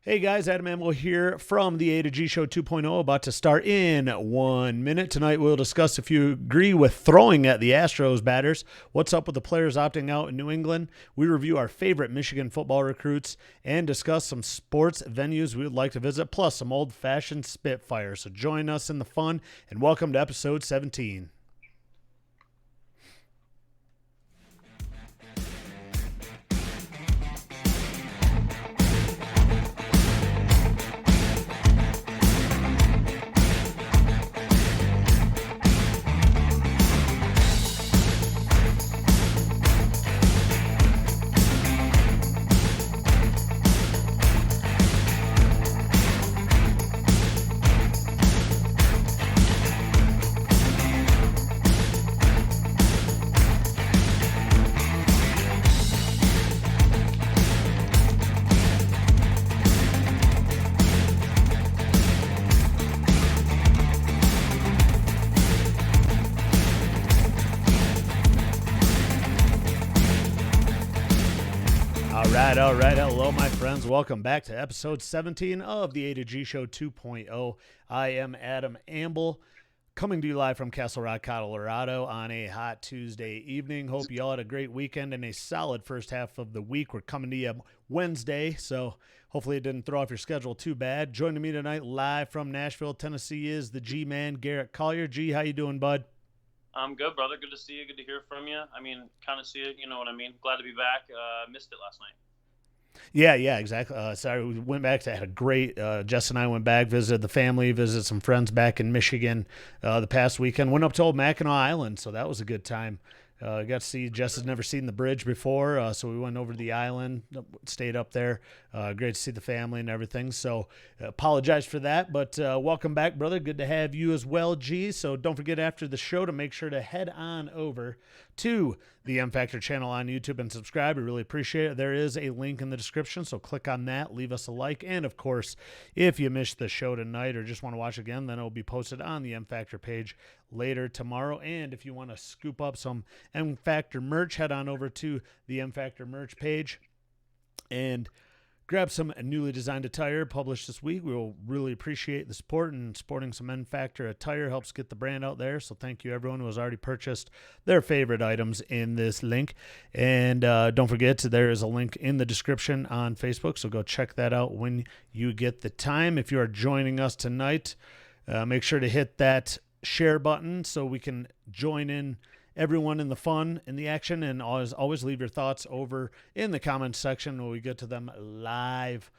Hey guys, Adam Amlo here from the A to G Show 2.0, about to start in 1 minute. Tonight we'll discuss if you agree with throwing at the Astros batters, what's up with the players opting out in New England. We review our favorite Michigan football recruits and discuss some sports venues we would like to visit, plus some old-fashioned spitfires. So join us in the fun and welcome to episode 17. All right. Hello, my friends. Welcome back to episode 17 of the A to G Show 2.0. I am Adam Amble, coming to you live from Castle Rock, Colorado on a hot Tuesday evening. Hope you all had a great weekend and a solid first half of the week. We're coming to you Wednesday, so hopefully it didn't throw off your schedule too bad. Joining me tonight live from Nashville, Tennessee is the G-Man, Garrett Collier. G, how you doing, bud? I'm good, brother. Good to see you. Good to hear from you. I mean, kind of see it. You know what I mean? Glad to be back. Missed it last night. Yeah, exactly. Sorry, we went back to had a great. Jess and I went back, visited the family, visited some friends back in Michigan the past weekend. Went up to Old Mackinac Island, so that was a good time. Got to see Jess has never seen the bridge before, so we went over to the island, stayed up there. Great to see the family and everything. So apologize for that, but welcome back, brother. Good to have you as well, G. So don't forget after the show to make sure to head on over to the M Factor channel on YouTube and subscribe. We really appreciate it. There is a link in the description, so click on that, leave us a like, and of course, if you missed the show tonight or just want to watch again, then it'll be posted on the M Factor page later tomorrow. And if you want to scoop up some M Factor merch, head on over to the M Factor merch page and grab some newly designed attire published this week. We will really appreciate the support, and sporting some M Factor attire helps get the brand out there. So thank you everyone who has already purchased their favorite items in this link. And don't forget, there is a link in the description on Facebook, so go check that out when you get the time. If you are joining us tonight, make sure to hit that share button so we can join in everyone in the fun and the action, and always leave your thoughts over in the comments section when we get to them live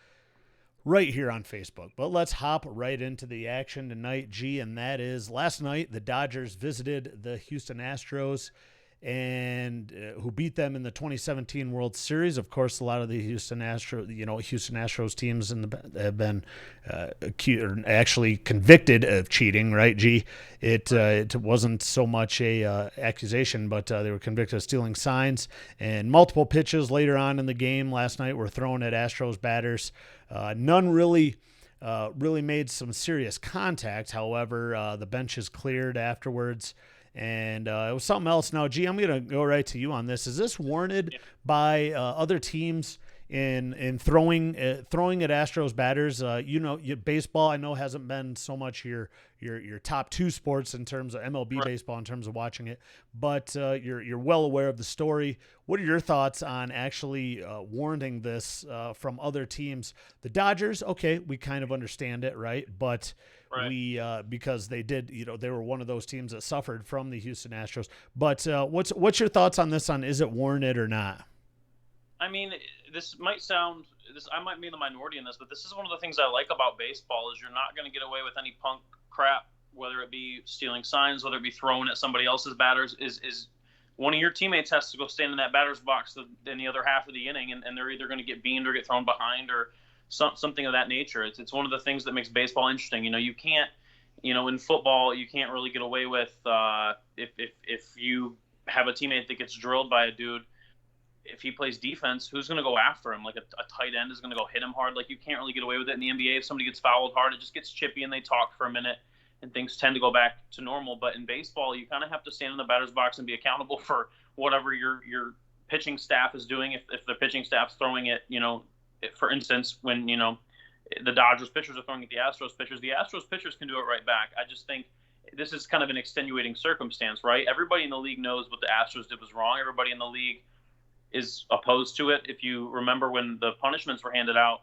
right here on Facebook. But let's hop right into the action tonight, G, and that is last night the Dodgers visited the Houston Astros and who beat them in the 2017 World Series. Of course, a lot of the Houston Astros teams have been actually convicted of cheating, right, G? It wasn't so much a accusation, but they were convicted of stealing signs, and multiple pitches later on in the game last night were thrown at Astros batters. None really made some serious contact. However, the benches cleared afterwards. And it was something else. Now, G, I'm going to go right to you on this. Is this warranted by other teams in throwing at Astros batters? Baseball, I know, hasn't been so much your top two sports in terms of MLB baseball in terms of watching it, but you're well aware of the story. What are your thoughts on actually warranting this from other teams? The Dodgers, okay, we kind of understand it, right? But we because they did, they were one of those teams that suffered from the Houston Astros. But what's your thoughts on this? On is it warranted or not? I mean, I might be in the minority in this, but this is one of the things I like about baseball is you're not going to get away with any punk crap, whether it be stealing signs, whether it be throwing at somebody else's batters. Is one of your teammates has to go stand in that batter's box in the other half of the inning, and they're either going to get beamed or get thrown behind or something of that nature. It's one of the things that makes baseball interesting. You can't, in football, you can't really get away with if you have a teammate that gets drilled by a dude. If he plays defense, who's going to go after him? Like a tight end is going to go hit him hard. Like, you can't really get away with it in the NBA. If somebody gets fouled hard, it just gets chippy and they talk for a minute and things tend to go back to normal. But in baseball, you kind of have to stand in the batter's box and be accountable for whatever your pitching staff is doing. If the pitching staff's throwing it, for instance, when, the Dodgers pitchers are throwing at the Astros pitchers. The Astros pitchers can do it right back. I just think this is kind of an extenuating circumstance, right? Everybody in the league knows what the Astros did was wrong. Everybody in the league is opposed to it. If you remember when the punishments were handed out,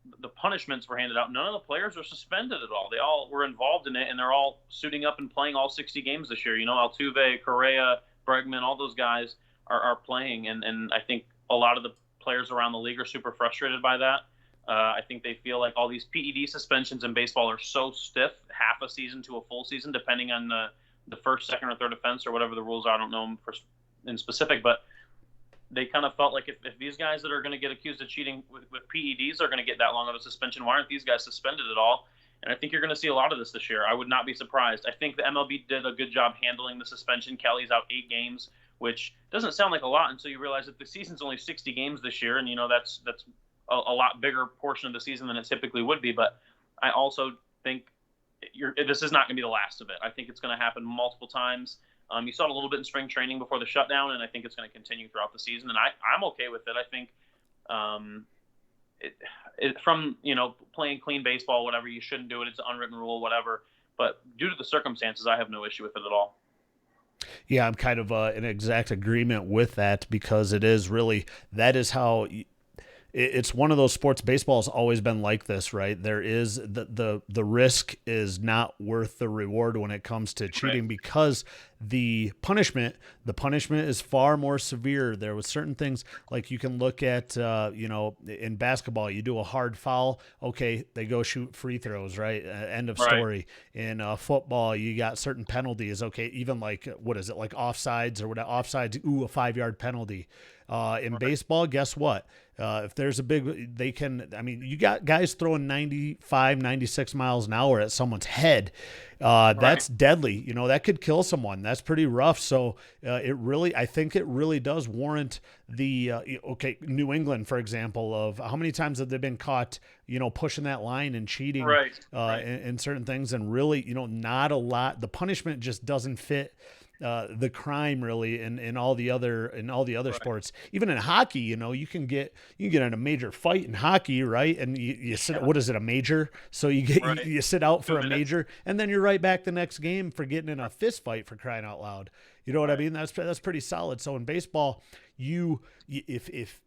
none of the players were suspended at all. They all were involved in it, and they're all suiting up and playing all 60 games this year. Altuve, Correa, Bregman, all those guys are playing, and I think a lot of the players around the league are super frustrated by that. I think they feel like all these PED suspensions in baseball are so stiff, half a season to a full season, depending on the first, second, or third offense or whatever the rules are. I don't know them in specific, but they kind of felt like if these guys that are going to get accused of cheating with PEDs are going to get that long of a suspension, why aren't these guys suspended at all? And I think you're going to see a lot of this year. I would not be surprised. I think the MLB did a good job handling the suspension. Kelly's out 8 games, which doesn't sound like a lot until you realize that the season's only 60 games this year, and that's a lot bigger portion of the season than it typically would be. But I also think this is not going to be the last of it. I think it's going to happen multiple times. You saw it a little bit in spring training before the shutdown, and I think it's going to continue throughout the season. And I'm okay with it. I think from playing clean baseball, whatever, you shouldn't do it. It's an unwritten rule, whatever. But due to the circumstances, I have no issue with it at all. Yeah, I'm kind of in exact agreement with that, because it is really, that is how it's one of those sports. Baseball has always been like this, right? There is the risk is not worth the reward when it comes to cheating, Right. because the punishment is far more severe. There was certain things, like you can look at, in basketball, you do a hard foul. Okay. They go shoot free throws, right? End of Right. story. In football, you got certain penalties. Okay. Even like, what is it? Like offsides or whatever, offsides. Ooh, a 5-yard penalty. In baseball, guess what? If there's a big, you got guys throwing 95, 96 miles an hour at someone's head. That's deadly. That could kill someone. That's pretty rough. So I think it really does warrant the, New England, for example, of how many times have they been caught, pushing that line and cheating Right. in certain things, and really, not a lot. The punishment just doesn't fit the crime really in all the other Right. sports. Even in hockey, you can get in a major fight in hockey, right? And you sit. Yeah. What is it, a major? So you get Right. you sit out for 2 a minutes. major, and then you're right back the next game for getting in a fist fight, for crying out loud. You know what I Right. mean? That's pretty solid. So in baseball, if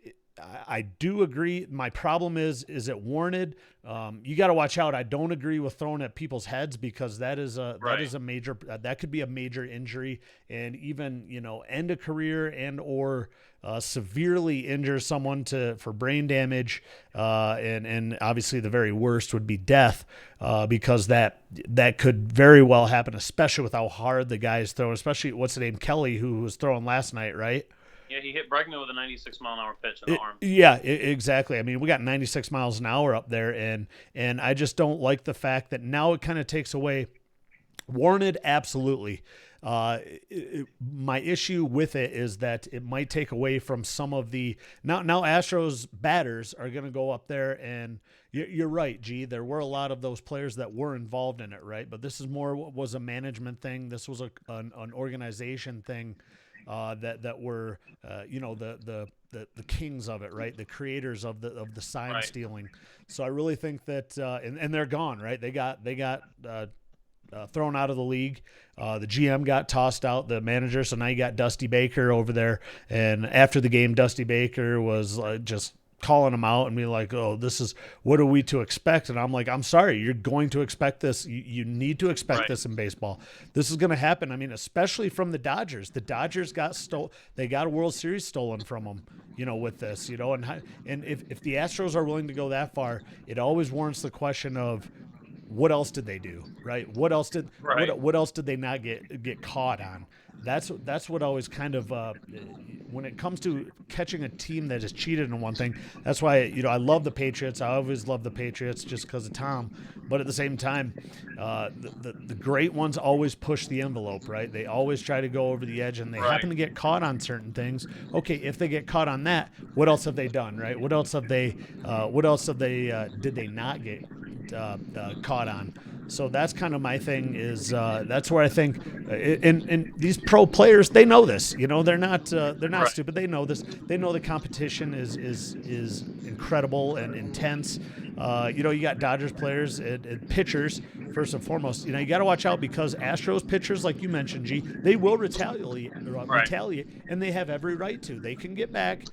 I do agree. My problem is it warranted? You got to watch out. I don't agree with throwing at people's heads, because that is a major, that could be a major injury, and even, end a career and or severely injure someone for brain damage. And obviously the very worst would be death, because that could very well happen, especially with how hard the guy is throwing, especially what's the name, Kelly, who was throwing last night, right? Yeah, he hit Bregman with a 96-mile-an-hour pitch in the arm. Exactly. I mean, we got 96 miles an hour up there, and I just don't like the fact that now it kind of takes away. Warranted, absolutely. My issue with it is that it might take away from some of the now Astros batters are going to go up there, and you're right, G. There were a lot of those players that were involved in it, right? But this is more was a management thing. This was an organization thing. That were the kings of it, right? The creators of the sign Right. stealing. So I really think that and they're gone, right? They got thrown out of the league. The GM got tossed out, the manager. So now you got Dusty Baker over there. And after the game, Dusty Baker was just calling them out and be like, oh, this is, what are we to expect? And I'm like, I'm sorry, you're going to expect this. You need to expect Right. this in baseball. This is going to happen. I mean, especially from the Dodgers. The Dodgers they got a World Series stolen from them, with this, and if the Astros are willing to go that far, it always warrants the question of, what else did they do, right? What else did Right. what else did they not get caught on? That's what always kind of when it comes to catching a team that has cheated in one thing. That's why I love the Patriots. I always love the Patriots just because of Tom. But at the same time, the great ones always push the envelope, right? They always try to go over the edge, and they Right. happen to get caught on certain things. Okay, if they get caught on that, what else have they done, right? What else have they? Did they not get caught on? So that's kind of my thing. Is that's where I think, and these pro players, they know this. You know, they're not Right. stupid. They know this. They know the competition is incredible and intense. You know, you got Dodgers players and pitchers first and foremost. You know, you got to watch out because Astros pitchers, like you mentioned, G, they will Right. retaliate, and they have every right to. They can get back.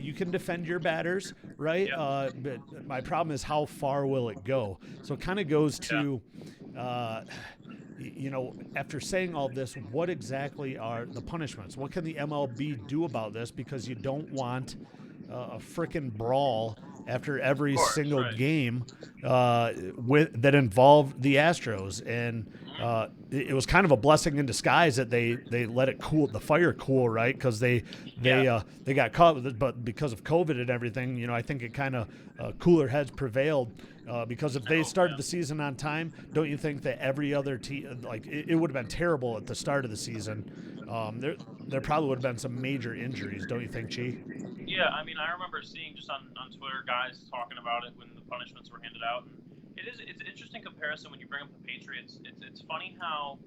You can defend your batters, right? Yep. But my problem is how far will it go? So it kind of goes Yeah. to, uh, you know, after saying all this, what exactly are the punishments? What can the MLB do about this? Because you don't want a frickin' brawl after Of every course. single Right. game with that involved the Astros, and it was kind of a blessing in disguise that they let it cool, the fire cool, right? Because they got caught with it, but because of COVID and everything, you know, I think it kind of cooler heads prevailed. Because if they started the season on time, don't you think that every other team, like it would have been terrible at the start of the season? There probably would have been some major injuries, don't you think, Chi? Yeah, I mean, I remember seeing just on Twitter guys talking about it when the punishments were handed out. And it's an interesting comparison when you bring up the Patriots. It's funny how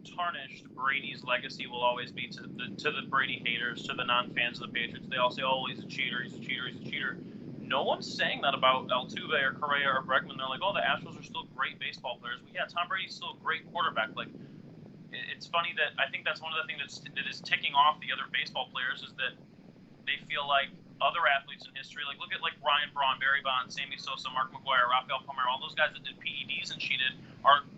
tarnished Brady's legacy will always be to the Brady haters, to the non-fans of the Patriots. They all say, "Oh, he's a cheater, he's a cheater, he's a cheater." No one's saying that about Altuve or Correa or Bregman. They're like, "Oh, the Astros are still great baseball players." Well, yeah, Tom Brady's still a great quarterback. Like, it's funny that I think that's one of the things that is ticking off the other baseball players is that they feel like other athletes in history, like look at like Ryan Braun, Barry Bonds, Sammy Sosa, Mark McGwire, Rafael Palmeiro, all those guys that did PEDs and cheated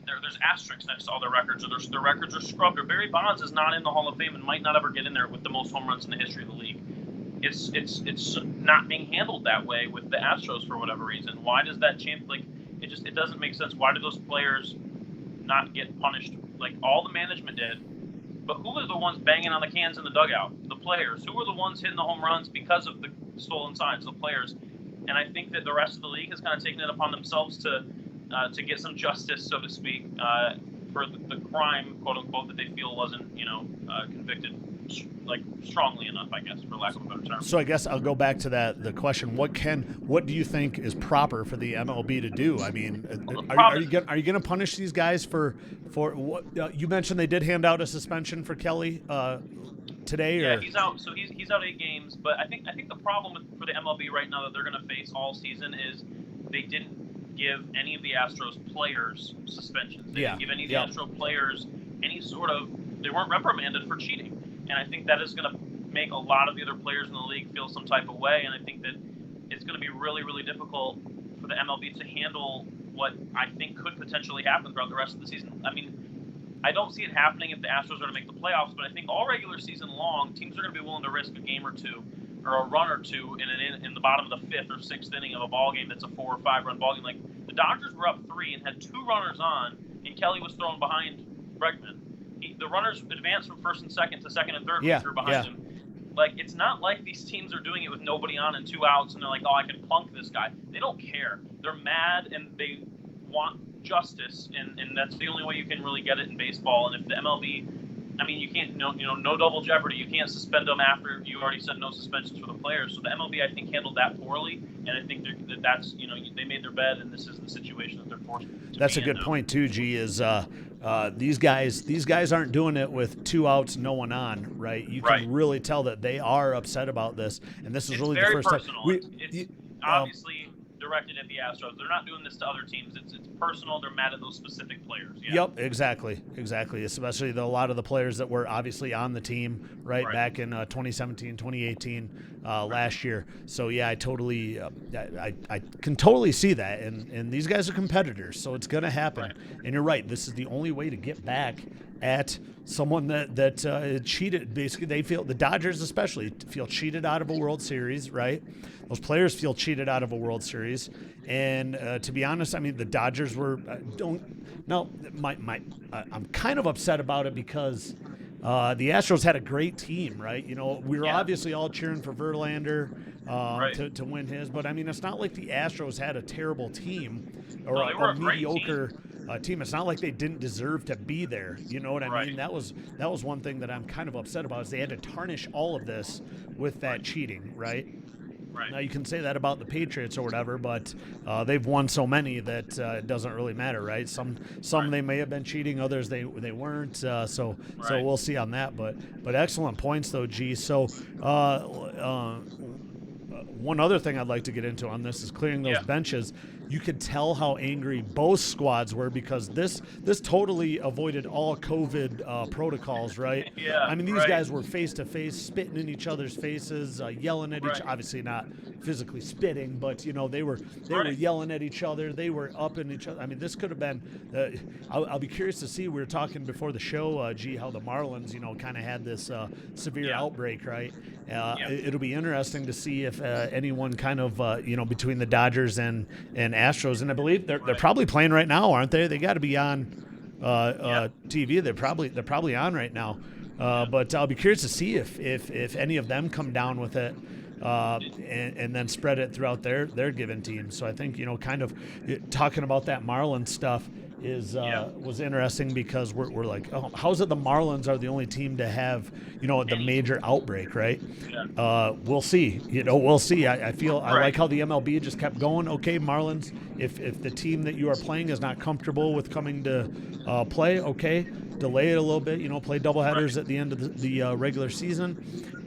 there's asterisks next to all their records, or their records are scrubbed. Or Barry Bonds is not in the Hall of Fame and might not ever get in there with the most home runs in the history of the league. It's not being handled that way with the Astros for whatever reason. Why does that change? Like it doesn't make sense. Why do those players not get punished like all the management did? But who are the ones banging on the cans in the dugout? The players. Who are the ones hitting the home runs because of the stolen signs? The players. And I think that the rest of the league has kind of taken it upon themselves to get some justice, so to speak, for the crime, quote unquote, that they feel wasn't, convicted like strongly enough, I guess, for lack of a better term. So I guess I'll go back to the question. What do you think is proper for the MLB to do? I mean, are you going to punish these guys for what you mentioned? They did hand out a suspension for Kelly today. Yeah, or? he's out. So he's out 8 games. But I think the problem for the MLB right now that they're going to face all season is they didn't give any of the Astros players suspensions. They didn't give any of the Astros players any sort of. They weren't reprimanded for cheating. And I think that is going to make a lot of the other players in the league feel some type of way. And I think that it's going to be really, really difficult for the MLB to handle what I think could potentially happen throughout the rest of the season. I mean, I don't see it happening if the Astros are to make the playoffs, but I think all regular season long, teams are going to be willing to risk a game or two or a run or two in the bottom of the 5th or 6th inning of a ball game that's a 4 or 5 run ball game. Like the Dodgers were up 3 and had 2 runners on, and Kelly was thrown behind Bregman. The runners advanced from first and second to second and third through behind him. Like, it's not like these teams are doing it with nobody on and 2 outs, and they're like, oh, I can plunk this guy. They don't care. They're mad, and they want justice, and that's the only way you can really get it in baseball. And if the MLB, I mean, you can't, no double jeopardy. You can't suspend them after you already said no suspensions for the players. So the MLB, I think, handled that poorly, and I think that's, they made their bed, and this is the situation that they're forced to be in. That's a good point too, G. Is these guys aren't doing it with 2 outs, no one on, right? You can really tell that they are upset about this, and this is really the first personal. time. It's obviously directed at the Astros. They're not doing this to other teams. It's personal. They're mad at those specific players. Yeah. Yep, exactly. Especially a lot of the players that were obviously on the team back in 2017, 2018, last year. So yeah, I totally, I can totally see that. And these guys are competitors, so it's going to happen. Right. And you're right. This is the only way to get back at someone that cheated. Basically, they feel, the Dodgers especially feel cheated out of a World Series, right? Those players feel cheated out of a World Series, and to be honest, I mean the Dodgers were I'm kind of upset about it because the Astros had a great team, right? We were obviously all cheering for Verlander to win his, but I mean it's not like the Astros had a terrible team or a mediocre team. It's not like they didn't deserve to be there. You know what I mean? That was one thing that I'm kind of upset about is they had to tarnish all of this with that cheating, right? Right. Now you can say that about the Patriots or whatever, but they've won so many that it doesn't really matter, right? Some Right. they may have been cheating, others they weren't. So Right. we'll see on that. But excellent points though, G. So one other thing I'd like to get into on this is clearing those Yeah. benches. You could tell how angry both squads were because this totally avoided all COVID protocols, right? Yeah. I mean, these Right. guys were face to face, spitting in each other's faces, yelling at each. Right. Obviously, not physically spitting, but they were Right. yelling at each other. They were up in each other. I mean, this could have been. I'll be curious to see. We were talking before the show, G, how the Marlins, kind of had this severe Yeah. outbreak, right? Yeah. It'll be interesting to see if anyone kind of between the Dodgers and Astros, and I believe they're Right. probably playing right now, aren't they? They got to be on Yeah. TV. They're probably on right now. But I'll be curious to see if any of them come down with it. And then spread it throughout their given team. So I think kind of talking about that Marlins stuff is was interesting because we're like, oh, how's it the Marlins are the only team to have the major outbreak, right? Yeah. We'll see. We'll see. I feel I Right. like how the MLB just kept going. Okay, Marlins, if the team that you are playing is not comfortable with coming to play, okay, delay it a little bit. Play doubleheaders at the end of the regular season,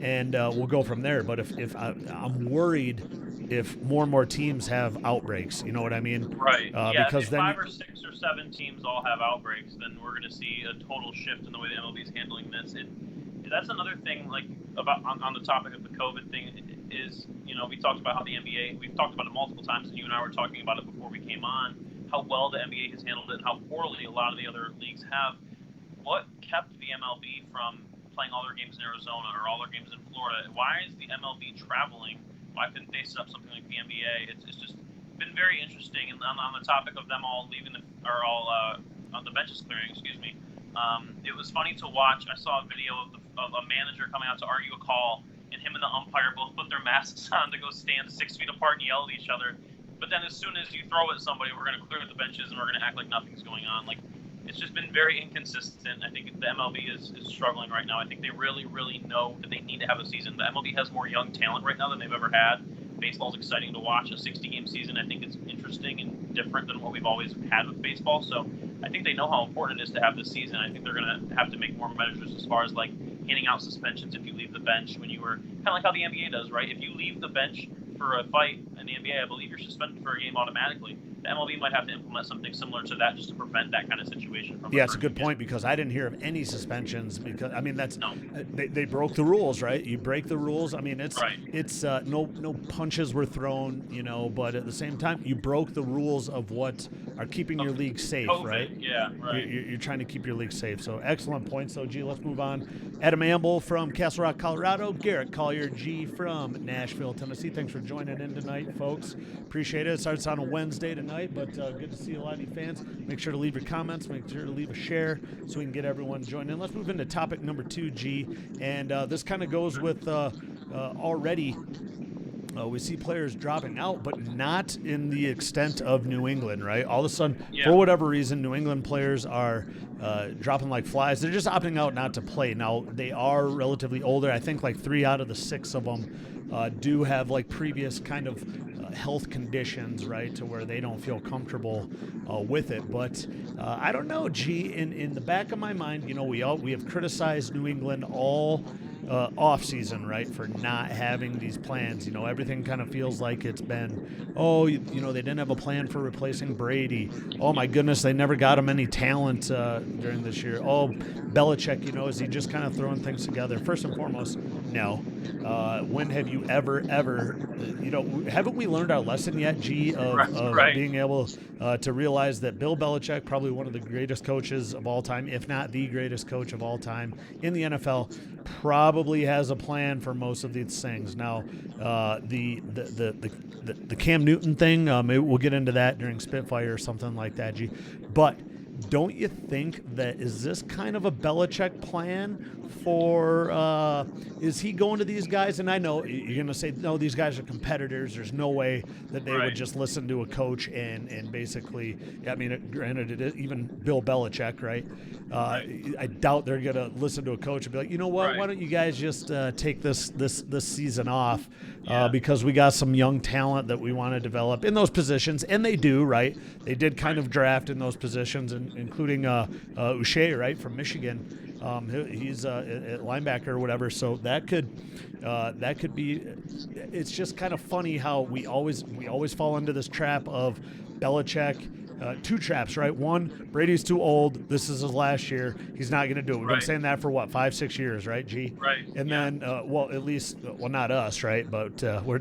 and we'll go from there. But if I'm worried if more and more teams have outbreaks, you know what I mean? Right. Yeah. Because If then 5 or 6 or 7 teams all have outbreaks, then we're going to see a total shift in the way the MLB is handling this. That's another thing, like about on the topic of the COVID thing, is we talked about how the NBA. We've talked about it multiple times, and you and I were talking about it before we came on. How well the NBA has handled it, and how poorly a lot of the other leagues have. What kept the MLB from playing all their games in Arizona or all their games in Florida? Why is the MLB traveling? Why couldn't they set up something like the NBA? It's just been very interesting. And on the topic of them all leaving on the benches clearing, excuse me, it was funny to watch. I saw a video of a manager coming out to argue a call, and him and the umpire both put their masks on to go stand 6 feet apart and yell at each other. But then as soon as you throw at somebody, we're going to clear the benches and we're going to act like nothing's going on. Like, it's just been very inconsistent. I think the MLB is struggling right now. I think they really, really know that they need to have a season. The MLB has more young talent right now than they've ever had. Baseball's exciting to watch. A 60-game season, I think, is interesting and different than what we've always had with baseball. So I think they know how important it is to have this season. I think they're going to have to make more measures as far as, like, handing out suspensions if you leave the bench when you were kind of like how the NBA does, right? If you leave the bench for a fight in the NBA, I believe you're suspended for a game automatically. The MLB might have to implement something similar to that just to prevent that kind of situation from. Yeah, it's a good point because I didn't hear of any suspensions because I mean that's No. they broke the rules, right? You break the rules. I mean it's Right. it's no punches were thrown, but at the same time you broke the rules of what are keeping your league safe, COVID, right? yeah, right. You're trying to keep your league safe. So excellent points, though, G. Let's move on. Adam Amble from Castle Rock, Colorado. Garrett Collier, G, from Nashville, Tennessee. Thanks for joining in tonight, folks. Appreciate it. It starts on a Wednesday tonight, but good to see a lot of you fans. Make sure to leave your comments. Make sure to leave a share so we can get everyone joined in. Let's move into topic number 2, G. And this kind of goes with already we see players dropping out, but not in the extent of New England, right? All of a sudden, Yeah. for whatever reason, New England players are dropping like flies. They're just opting out not to play. Now, they are relatively older. I think like 3 out of the 6 of them do have like previous kind of health conditions, right, to where they don't feel comfortable with it. But I don't know, G, in the back of my mind, we have criticized New England all off season, right, for not having these plans. Everything kind of feels like it's been, they didn't have a plan for replacing Brady. Oh my goodness, they never got him any talent during this year. Oh, Belichick, is he just kind of throwing things together? First and foremost, no. When have you ever, haven't we learned our lesson yet, G, of Right. being able to realize that Bill Belichick, probably one of the greatest coaches of all time, if not the greatest coach of all time in the NFL, probably has a plan for most of these things. Now, the Cam Newton thing, maybe we'll get into that during Spitfire or something like that, G. But don't you think that is this kind of a Belichick plan, for is he going to these guys? And I know you're going to say, no, these guys are competitors. There's no way that they would just listen to a coach and basically, I mean, granted, it is even Bill Belichick, right? I doubt they're going to listen to a coach and be like, you know what? Why don't you guys just take this season off because we got some young talent that we want to develop in those positions, and they do, right? They did kind of draft in those positions, including Uche, right, from Michigan. He's at linebacker or whatever, so that could be. It's just kind of funny how we always fall into this trap of Belichick. Two traps, right? One, Brady's too old. This is his last year. He's not going to do it. We've been saying that for what, 5-6 years, right, G? Right. And then, well, at least, well, not us, right? But we're.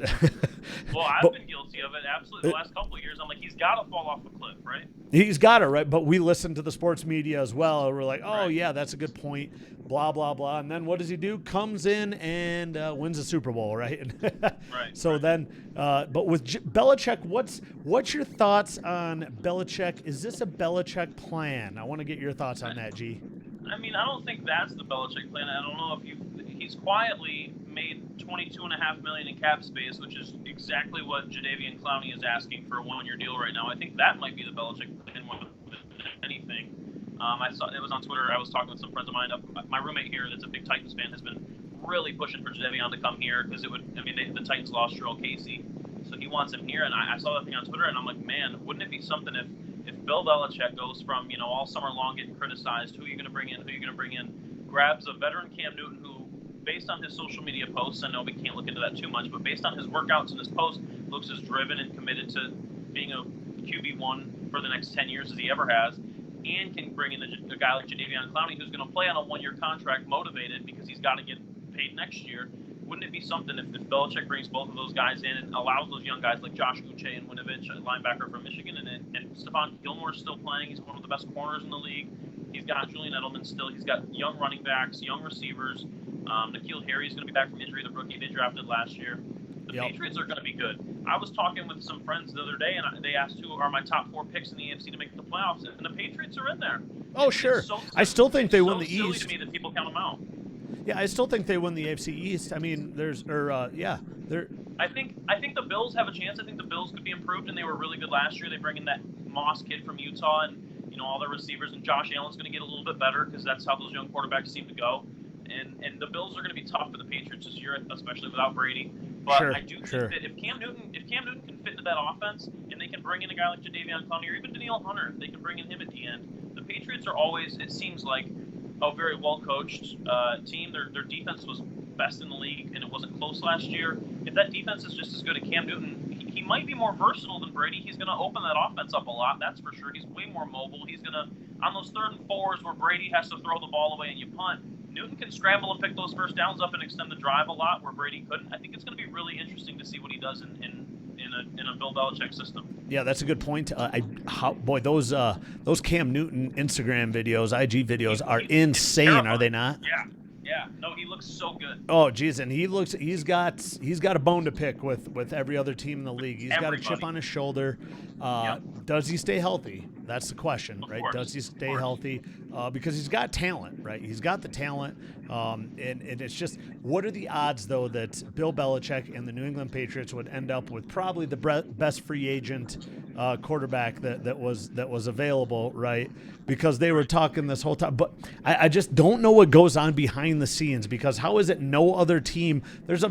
Well, I've been guilty of it. Absolutely, the last couple of years, I'm like, he's got to fall off a cliff, right? He's got it, right? But we listen to the sports media as well. We're like, oh, yeah, that's a good point. Blah, blah, blah. And then what does he do? Comes in and wins a Super Bowl, right? So then, but with Belichick, what's your thoughts on Belichick? Is this a Belichick plan? I want to get your thoughts on that, G. I mean, I don't think that's the Belichick plan. I don't know if he's quietly made $22.5 million in cap space, which is exactly what Jadeveon Clowney is asking for a one-year deal right now. I think that might be the Belichick plan more than anything. I saw it was on Twitter. I was talking with some friends of mine. My roommate here, that's a big Titans fan, has been really pushing for Jadeveon to come here because it would. I mean, the Titans lost Joel Casey, so he wants him here. And I saw that thing on Twitter, and I'm like, man, wouldn't it be something if Bill Belichick goes from all summer long getting criticized, who are you going to bring in, grabs a veteran Cam Newton who, based on his social media posts, I know we can't look into that too much, but based on his workouts and his posts, looks as driven and committed to being a QB1 for the next 10 years as he ever has, and can bring in a guy like Jadeveon Clowney who's going to play on a one-year contract motivated because he's got to get paid next year. Wouldn't it be something if Belichick brings both of those guys in and allows those young guys like Josh Uche and Winovich, a linebacker from Michigan, and Stephon Gilmore's still playing. He's one of the best corners in the league. He's got Julian Edelman still. He's got young running backs, young receivers. N'Keal Harry's going to be back from injury, the rookie they drafted last year. The Patriots are going to be good. I was talking with some friends the other day, and they asked who are my top 4 picks in the AFC to make the playoffs, and the Patriots are in there. Oh, sure. I still think they win the East. It's silly to me that people count them out. Yeah, I still think they win the AFC East. I mean, I think the Bills have a chance. I think the Bills could be improved, and they were really good last year. They bring in that Moss kid from Utah, and all their receivers, and Josh Allen's going to get a little bit better because that's how those young quarterbacks seem to go. And the Bills are going to be tough for the Patriots this year, especially without Brady. But I do think that if Cam Newton can fit into that offense, and they can bring in a guy like Jadeveon Clowney or even Danielle Hunter, if they can bring in him at the end, the Patriots are always, it seems like, a very well-coached team. Their defense was best in the league, and it wasn't close last year. If that defense is just as good as Cam Newton, he might be more versatile than Brady. He's going to open that offense up a lot, that's for sure. He's way more mobile. He's going to, on those 3rd and 4s where Brady has to throw the ball away and you punt, Newton can scramble and pick those first downs up and extend the drive a lot where Brady couldn't. I think it's going to be really interesting to see what he does in a Bill Belichick system. Yeah, that's a good point. Those Cam Newton Instagram videos, IG videos are insane, are they not? Yeah. No, he looks so good. Oh, geez, and he's got a bone to pick with every other team in the league. He's got a chip on his shoulder. Does he stay healthy? That's the question, right? Does he stay healthy? Because he's got talent, right? He's got the talent. And it's just, what are the odds, though, that Bill Belichick and the New England Patriots would end up with probably the best free agent quarterback that was available, right? Because they were talking this whole time. But I just don't know what goes on behind the scenes, because how is it no other team? There's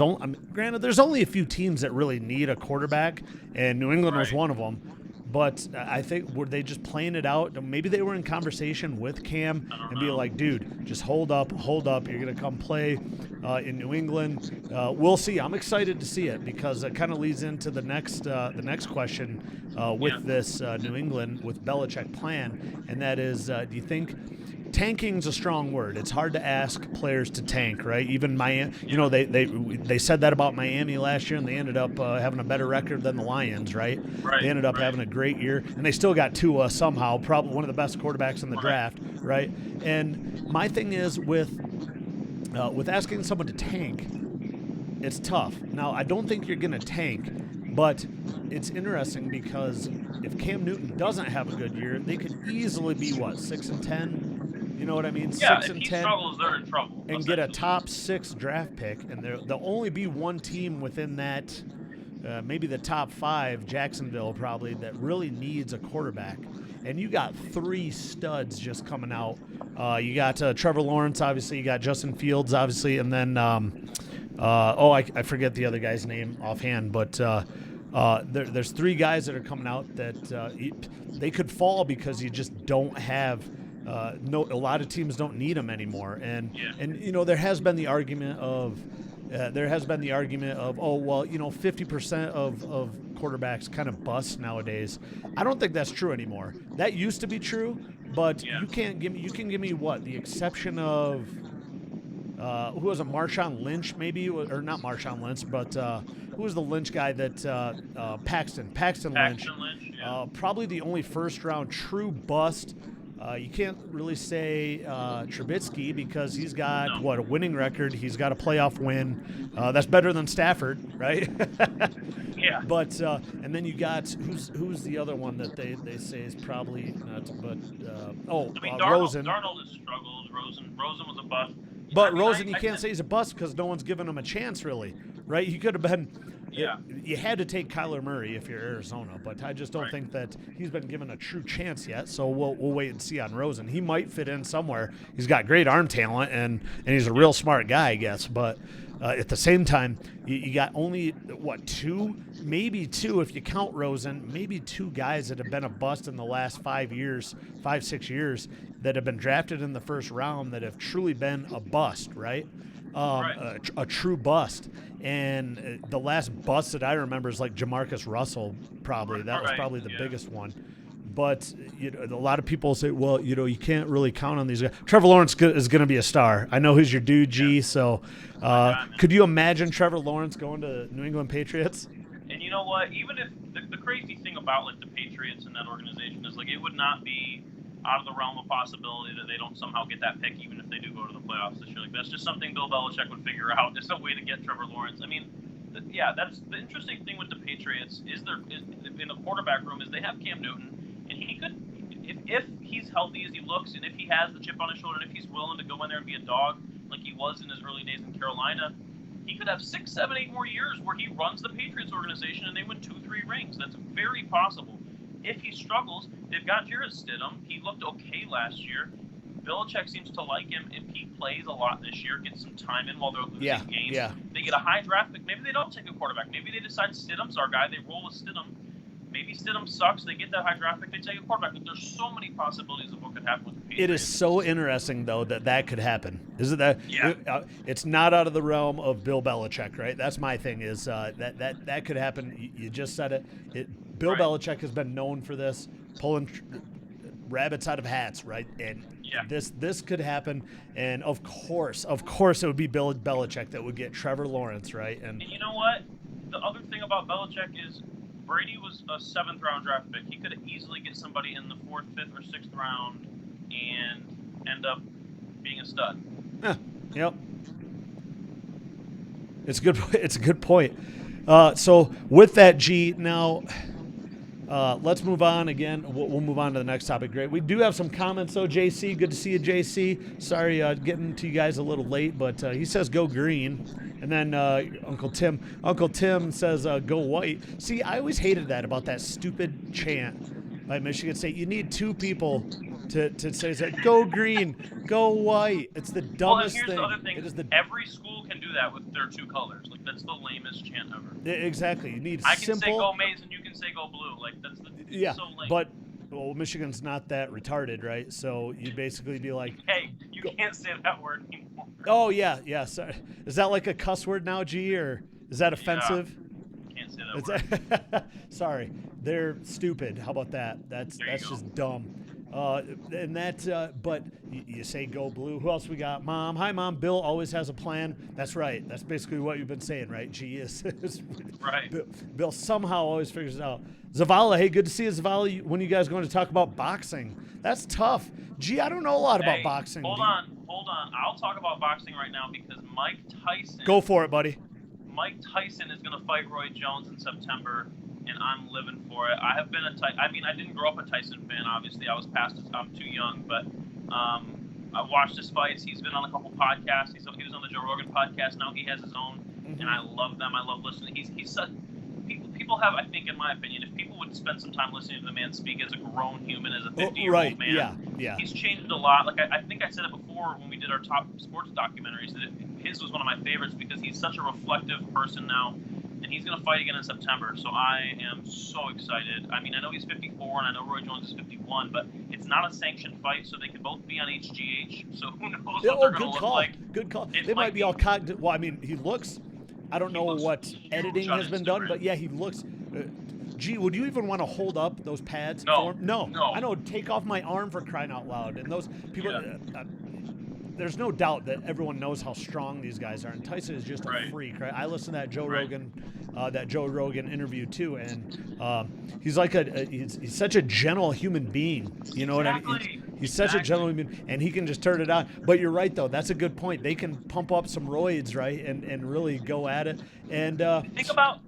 only a few teams that really need a quarterback, and New England was one of them. But I think, were they just playing it out? Maybe they were in conversation with Cam and be like, dude, just hold up. You're going to come play in New England. We'll see. I'm excited to see it, because it kind of leads into the next question with this New England with Belichick plan. And that is, do you think tanking's a strong word? It's hard to ask players to tank, right? Even Miami, they said that about Miami last year, and they ended up having a better record than the Lions, right? They ended up having a great year, and they still got Tua somehow, probably one of the best quarterbacks in the draft, right? And my thing is with asking someone to tank, it's tough. Now, I don't think you're going to tank, but it's interesting because if Cam Newton doesn't have a good year, they could easily be 6-10. You know what I mean? Yeah, 6 if and he 10, struggles, they're in trouble. and get a top 6 draft pick, and there'll only be one team within that, maybe the top 5, Jacksonville probably, that really needs a quarterback. And you got 3 studs just coming out. You got Trevor Lawrence, obviously. You got Justin Fields, obviously, and then I forget the other guy's name offhand, but there's 3 guys that are coming out that they could fall because you just don't have. No, a lot of teams don't need them anymore, and there has been the argument of. Oh well, 50% of quarterbacks kind of bust nowadays. I don't think that's true anymore. That used to be true, but you can give me what, the exception of who was it, Marshawn Lynch maybe, or not Marshawn Lynch, but who was the Lynch guy that Paxton Lynch, probably the only first round true bust. You can't really say Trubisky because he's got a winning record. He's got a playoff win. That's better than Stafford, right? Yeah. But and then you got who's the other one that they say is probably not, but Rosen. Darnold has struggled. Rosen was a bust. But Rosen, you can't say he's a bust because no one's given him a chance, really, right? He could have been. Yeah. You had to take Kyler Murray if you're Arizona, but I just don't think that he's been given a true chance yet. So we'll wait and see on Rosen. He might fit in somewhere. He's got great arm talent and he's a real smart guy, I guess. But at the same time, you got only 2, maybe 2 if you count Rosen, maybe 2 guys that have been a bust in the last 5 6 years that have been drafted in the first round that have truly been a bust, right? A true bust. And the last bust that I remember is like Jamarcus Russell, probably. That was probably the biggest one. But a lot of people say, well, you can't really count on these guys. Trevor Lawrence is going to be a star. I know he's your dude, G. So could you imagine Trevor Lawrence going to New England Patriots? And you know what? Even if the crazy thing about like the Patriots and that organization is like it would not be out of the realm of possibility that they don't somehow get that pick, even if they do go to the playoffs this year. Like that's just something Bill Belichick would figure out. There's a way to get Trevor Lawrence. I mean, that's the interesting thing with the Patriots is in the quarterback room is they have Cam Newton, and he could, if he's healthy as he looks, and if he has the chip on his shoulder, and if he's willing to go in there and be a dog like he was in his early days in Carolina, he could have 6, 7, 8 more years where he runs the Patriots organization and they win 2, 3 rings. That's very possible. If he struggles, they've got Jarrett Stidham. He looked okay last year. Belichick seems to like him if he plays a lot this year, gets some time in while they're losing games. Yeah. They get a high draft pick. Maybe they don't take a quarterback. Maybe they decide Stidham's our guy. They roll with Stidham. Maybe Stidham sucks. They get that high draft pick. They take a quarterback. But there's so many possibilities of what could happen with the Patriots. It is so interesting, though, that could happen. Isn't that? Yeah. It's not out of the realm of Bill Belichick, right? That's my thing is that could happen. You just said it. Bill Belichick has been known for this, pulling rabbits out of hats, right? And this could happen. And of course, it would be Bill Belichick that would get Trevor Lawrence, right? And you know what? The other thing about Belichick is Brady was a 7th round draft pick. He could easily get somebody in the 4th, 5th, or 6th round and end up being a stud. Yep. It's good. It's a good point. So with that, G, now let's move on again. We'll move on to the next topic. Great. We do have some comments, though, JC. Good to see you, JC. Sorry getting to you guys a little late, but he says go green. And then Uncle Tim says go white. See, I always hated that about that stupid chant by Michigan State. You need 2 people to say that. Go green, go white. It's the dumbest thing. thing. The other thing. Every school can do that with their 2 colors. Like that's the lamest chant ever. Exactly. You need I simple. can say go maize and you can say go blue. Like that's so lame. But Michigan's not that retarded, right? So you'd basically be like, hey, you can't say that word anymore. Oh yeah. Sorry. Is that like a cuss word now, G, or is that offensive? Yeah. Can't say that word. Sorry, they're stupid. How about that? That's just dumb. And that, but you say go blue. Who else we got? Mom. Hi, Mom. Bill always has a plan. That's right. That's basically what you've been saying, right? G is right. Bill somehow always figures it out. Zavala, hey, good to see you, Zavala. When are you guys going to talk about boxing? That's tough. Gee, I don't know a lot about boxing. Hold on. I'll talk about boxing right now because Mike Tyson. Go for it, buddy. Mike Tyson is going to fight Roy Jones in September, and I'm living for it. I have been I didn't grow up a Tyson fan, obviously. I'm too young, but I've watched his fights. He's been on a couple podcasts. He was on the Joe Rogan podcast. Now he has his own, and I love them. I love listening. He's such people have, I think, in my opinion, if people would spend some time listening to the man speak as a grown human, as a 50-year-old man, he's changed a lot. Like I think I said it before when we did our top sports documentaries that his was one of my favorites because he's such a reflective person now, and he's going to fight again in September. So I am so excited. I mean, I know he's 54, and I know Roy Jones is 51, but it's not a sanctioned fight, so they can both be on HGH. So who knows what they're going to look like? Good call. They might be all cocked. Well, I mean, he looks. I don't know what editing has been done, but yeah, he looks. Gee, would you even want to hold up those pads? No. I know. Take off my arm for crying out loud. And those people. There's no doubt that everyone knows how strong these guys are, and Tyson is just a freak. Right? I listened to that Joe Rogan interview too, and he's like he's such a gentle human being. You know what I mean? He's such a gentle human, and he can just turn it on. But you're right, though. That's a good point. They can pump up some roids, right, and really go at it. And think about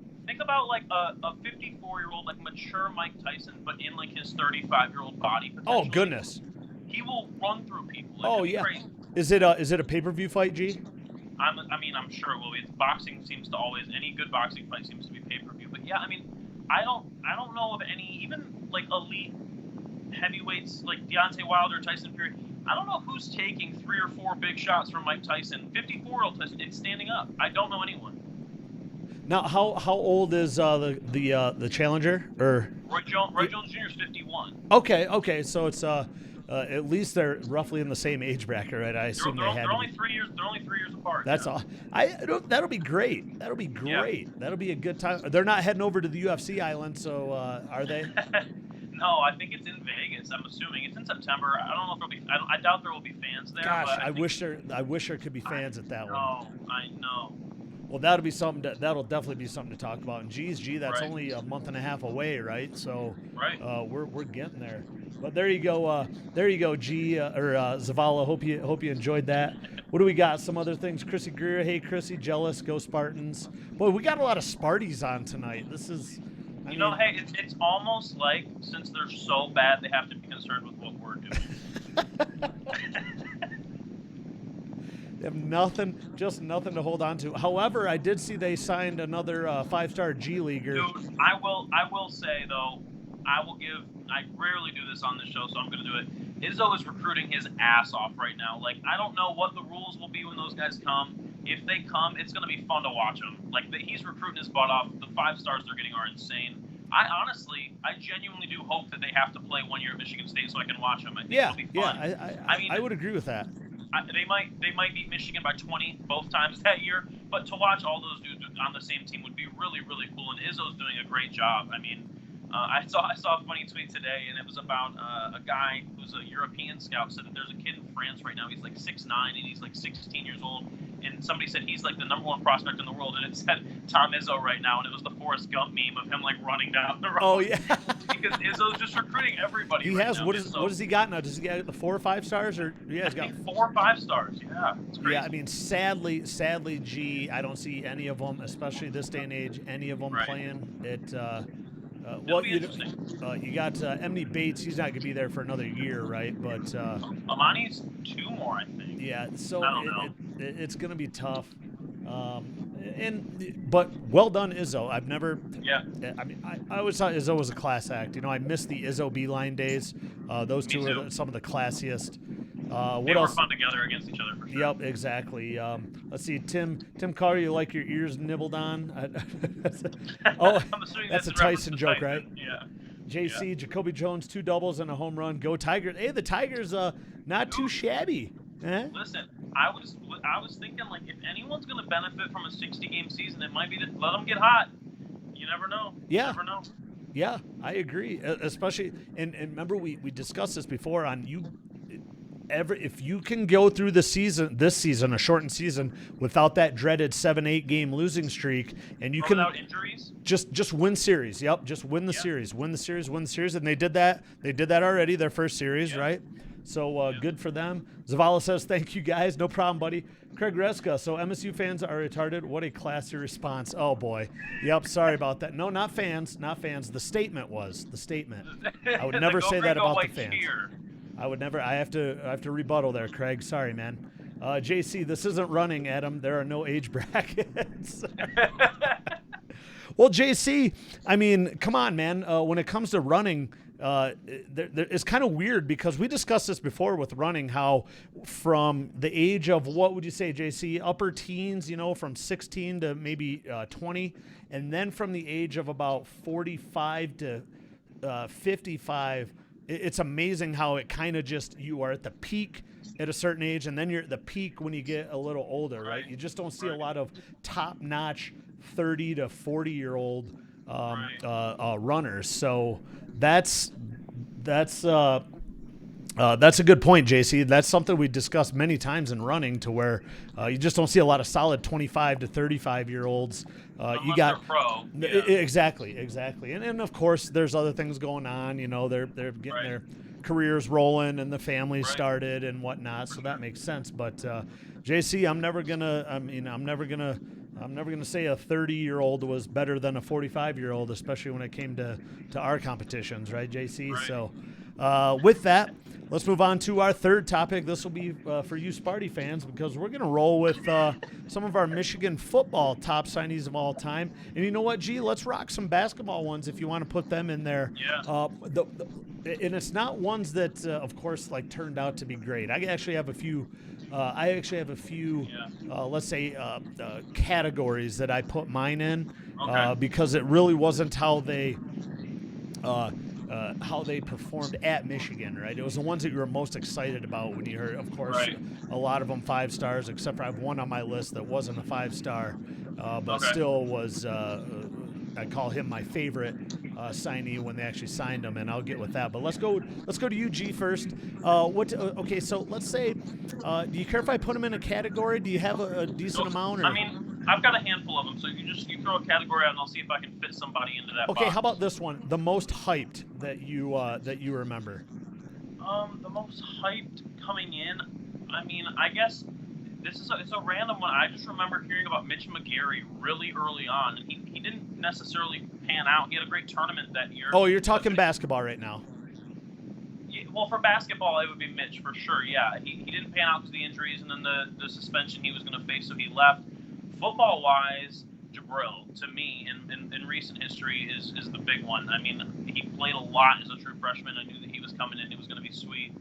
like a 54-year-old, like mature Mike Tyson, but in like his 35-year-old body. Oh goodness. He will run through people. Crazy. Is it a pay-per-view fight, G? I'm sure it will be. Boxing seems to always, any good boxing fight seems to be pay-per-view. But yeah, I mean, I don't know of any, even like elite heavyweights like Deontay Wilder, Tyson Fury. I don't know who's taking 3 or 4 big shots from Mike Tyson. 54-year-old Tyson, it's standing up. I don't know anyone. Now, how old is the challenger? Or Roy Jones Jr. is 51. Okay, so it's at least they're roughly in the same age bracket, right? I assume they're only 3 years. They're only 3 years apart. That's all. That'll be great. That'll be great. Yeah. That'll be a good time. They're not heading over to the UFC island, so are they? No, I think it's in Vegas. I'm assuming it's in September. I don't know if there'll be. I doubt there will be fans there. Gosh, but I wish there could be fans at that one. I know. Well, that'll be something. That'll definitely be something to talk about. And that's only a month and a half away, right? So we're getting there. But there you go, G or Zavala. Hope you enjoyed that. What do we got? Some other things. Chrissy Greer. Hey, Chrissy, jealous. Go Spartans. Boy, we got a lot of Sparties on tonight. This is. Hey, it's almost like since they're so bad, they have to be concerned with what we're doing. They have nothing to hold on to. However, I did see they signed another 5-star G leaguer. Dude, I will say though, I rarely do this on this show, so I'm going to do it. Izzo is recruiting his ass off right now. Like, I don't know what the rules will be when those guys come. If they come, it's going to be fun to watch them. Like, he's recruiting his butt off. The 5 stars they're getting are insane. I genuinely do hope that they have to play 1 year at Michigan State so I can watch them. I think it'll be fun. I would agree with that. They might beat Michigan by 20 both times that year, but to watch all those dudes on the same team would be really, really cool. And Izzo's doing a great job. I mean, I saw a funny tweet today, and it was about a guy who's a European scout said that there's a kid in France right now. He's like 6'9", and he's like 16 years old. And somebody said he's like the number 1 prospect in the world, and it said Tom Izzo right now, and it was the Forrest Gump meme of him like running down the road. Oh yeah, because Izzo's just recruiting everybody. He has. What does he got now? Does he got the 4 or 5 stars, or he's got 4 or 5 stars? Yeah, it's crazy. Yeah, I mean, sadly, G, I don't see any of them, especially this day and age, any of them playing it. You got Emily Bates. He's not going to be there for another year, right? But Amani's 2 more, I think. Yeah, so I don't know. It's going to be tough. But well done, Izzo. I've never. Yeah. I mean, I always thought Izzo was a class act. You know, I miss the Izzo Beeline days. Those two are some of the classiest. They were fun together against each other for sure. Yep, exactly. Let's see, Tim Carter, you like your ears nibbled on? That's a Tyson joke, right? Yeah. JC, Jacoby Jones, 2 doubles and a home run. Go Tigers! Hey, the Tigers, not too shabby. Listen, I was thinking, like, if anyone's going to benefit from a 60-game season, it might be to let them get hot. You never know. Yeah. You never know. Yeah, I agree. Especially, and remember we discussed this before on you. If you can go through this season, a shortened season, without that dreaded 7-8 game losing streak, and you can without injuries, just win series. Yep, just win the series, win the series, and they did that. They did that already. Their first series, right? So good for them. Zavala says, "Thank you guys, no problem, buddy." Craig Reska, so MSU fans are retarded. What a classy response. Oh boy. Yep. Sorry about that. No, not fans. The statement was the statement. I would never say that about the fans. I would never. I have to rebuttal there, Craig. Sorry, man. JC, this isn't running, Adam. There are no age brackets. Well, JC, I mean, come on, man. When it comes to running, it's kind of weird because we discussed this before with running, how from the age of, what would you say, JC, upper teens, from 16 to maybe 20, and then from the age of about 45 to 55, it's amazing how it kind of just, you are at the peak at a certain age, and then you're at the peak when you get a little older, right? You just don't see a lot of top-notch 30 to 40-year-old runners. So that's a good point, JC. That's something we discussed many times in running, to where you just don't see a lot of solid 25 to 35-year-olds. You got pro. Yeah. Exactly, and of course there's other things going on. They're getting their careers rolling and the family started and whatnot, so that makes sense. But JC, I'm never gonna say a 30-year-old was better than a 45-year-old, especially when it came to our competitions, right, JC? Right. So with that, let's move on to our third topic. This will be for you Sparty fans, because we're going to roll with some of our Michigan football top signees of all time. And you know what, G? Let's rock some basketball ones if you want to put them in there. Yeah. And it's not ones that, of course, like turned out to be great. I actually have a few. Let's say, categories that I put mine in, because it really wasn't how they performed at Michigan, right? It was the ones that you were most excited about when you heard, of course, a lot of them 5 stars, except for I have one on my list that wasn't a 5-star, but still was, I call him my favorite signee when they actually signed him, and I'll get with that. But let's go to you, G, first. Okay, so let's say, do you care if I put them in a category? Do you have a decent amount? Or? I mean, I've got a handful of them, so you throw a category out, and I'll see if I can fit somebody into that. Okay, box. How about this one? The most hyped that you remember. The most hyped coming in. I mean, I guess it's a random one. I just remember hearing about Mitch McGary really early on, and he didn't necessarily pan out. He had a great tournament that year. Oh, you're talking basketball right now. Yeah, well, for basketball, it would be Mitch for sure. Yeah, he didn't pan out because of the injuries and then the suspension he was going to face, so he left. Football-wise, Jabril, to me, in recent history, is the big one. I mean, he played a lot as a true freshman. I knew that he was coming in. It was going to be sweet.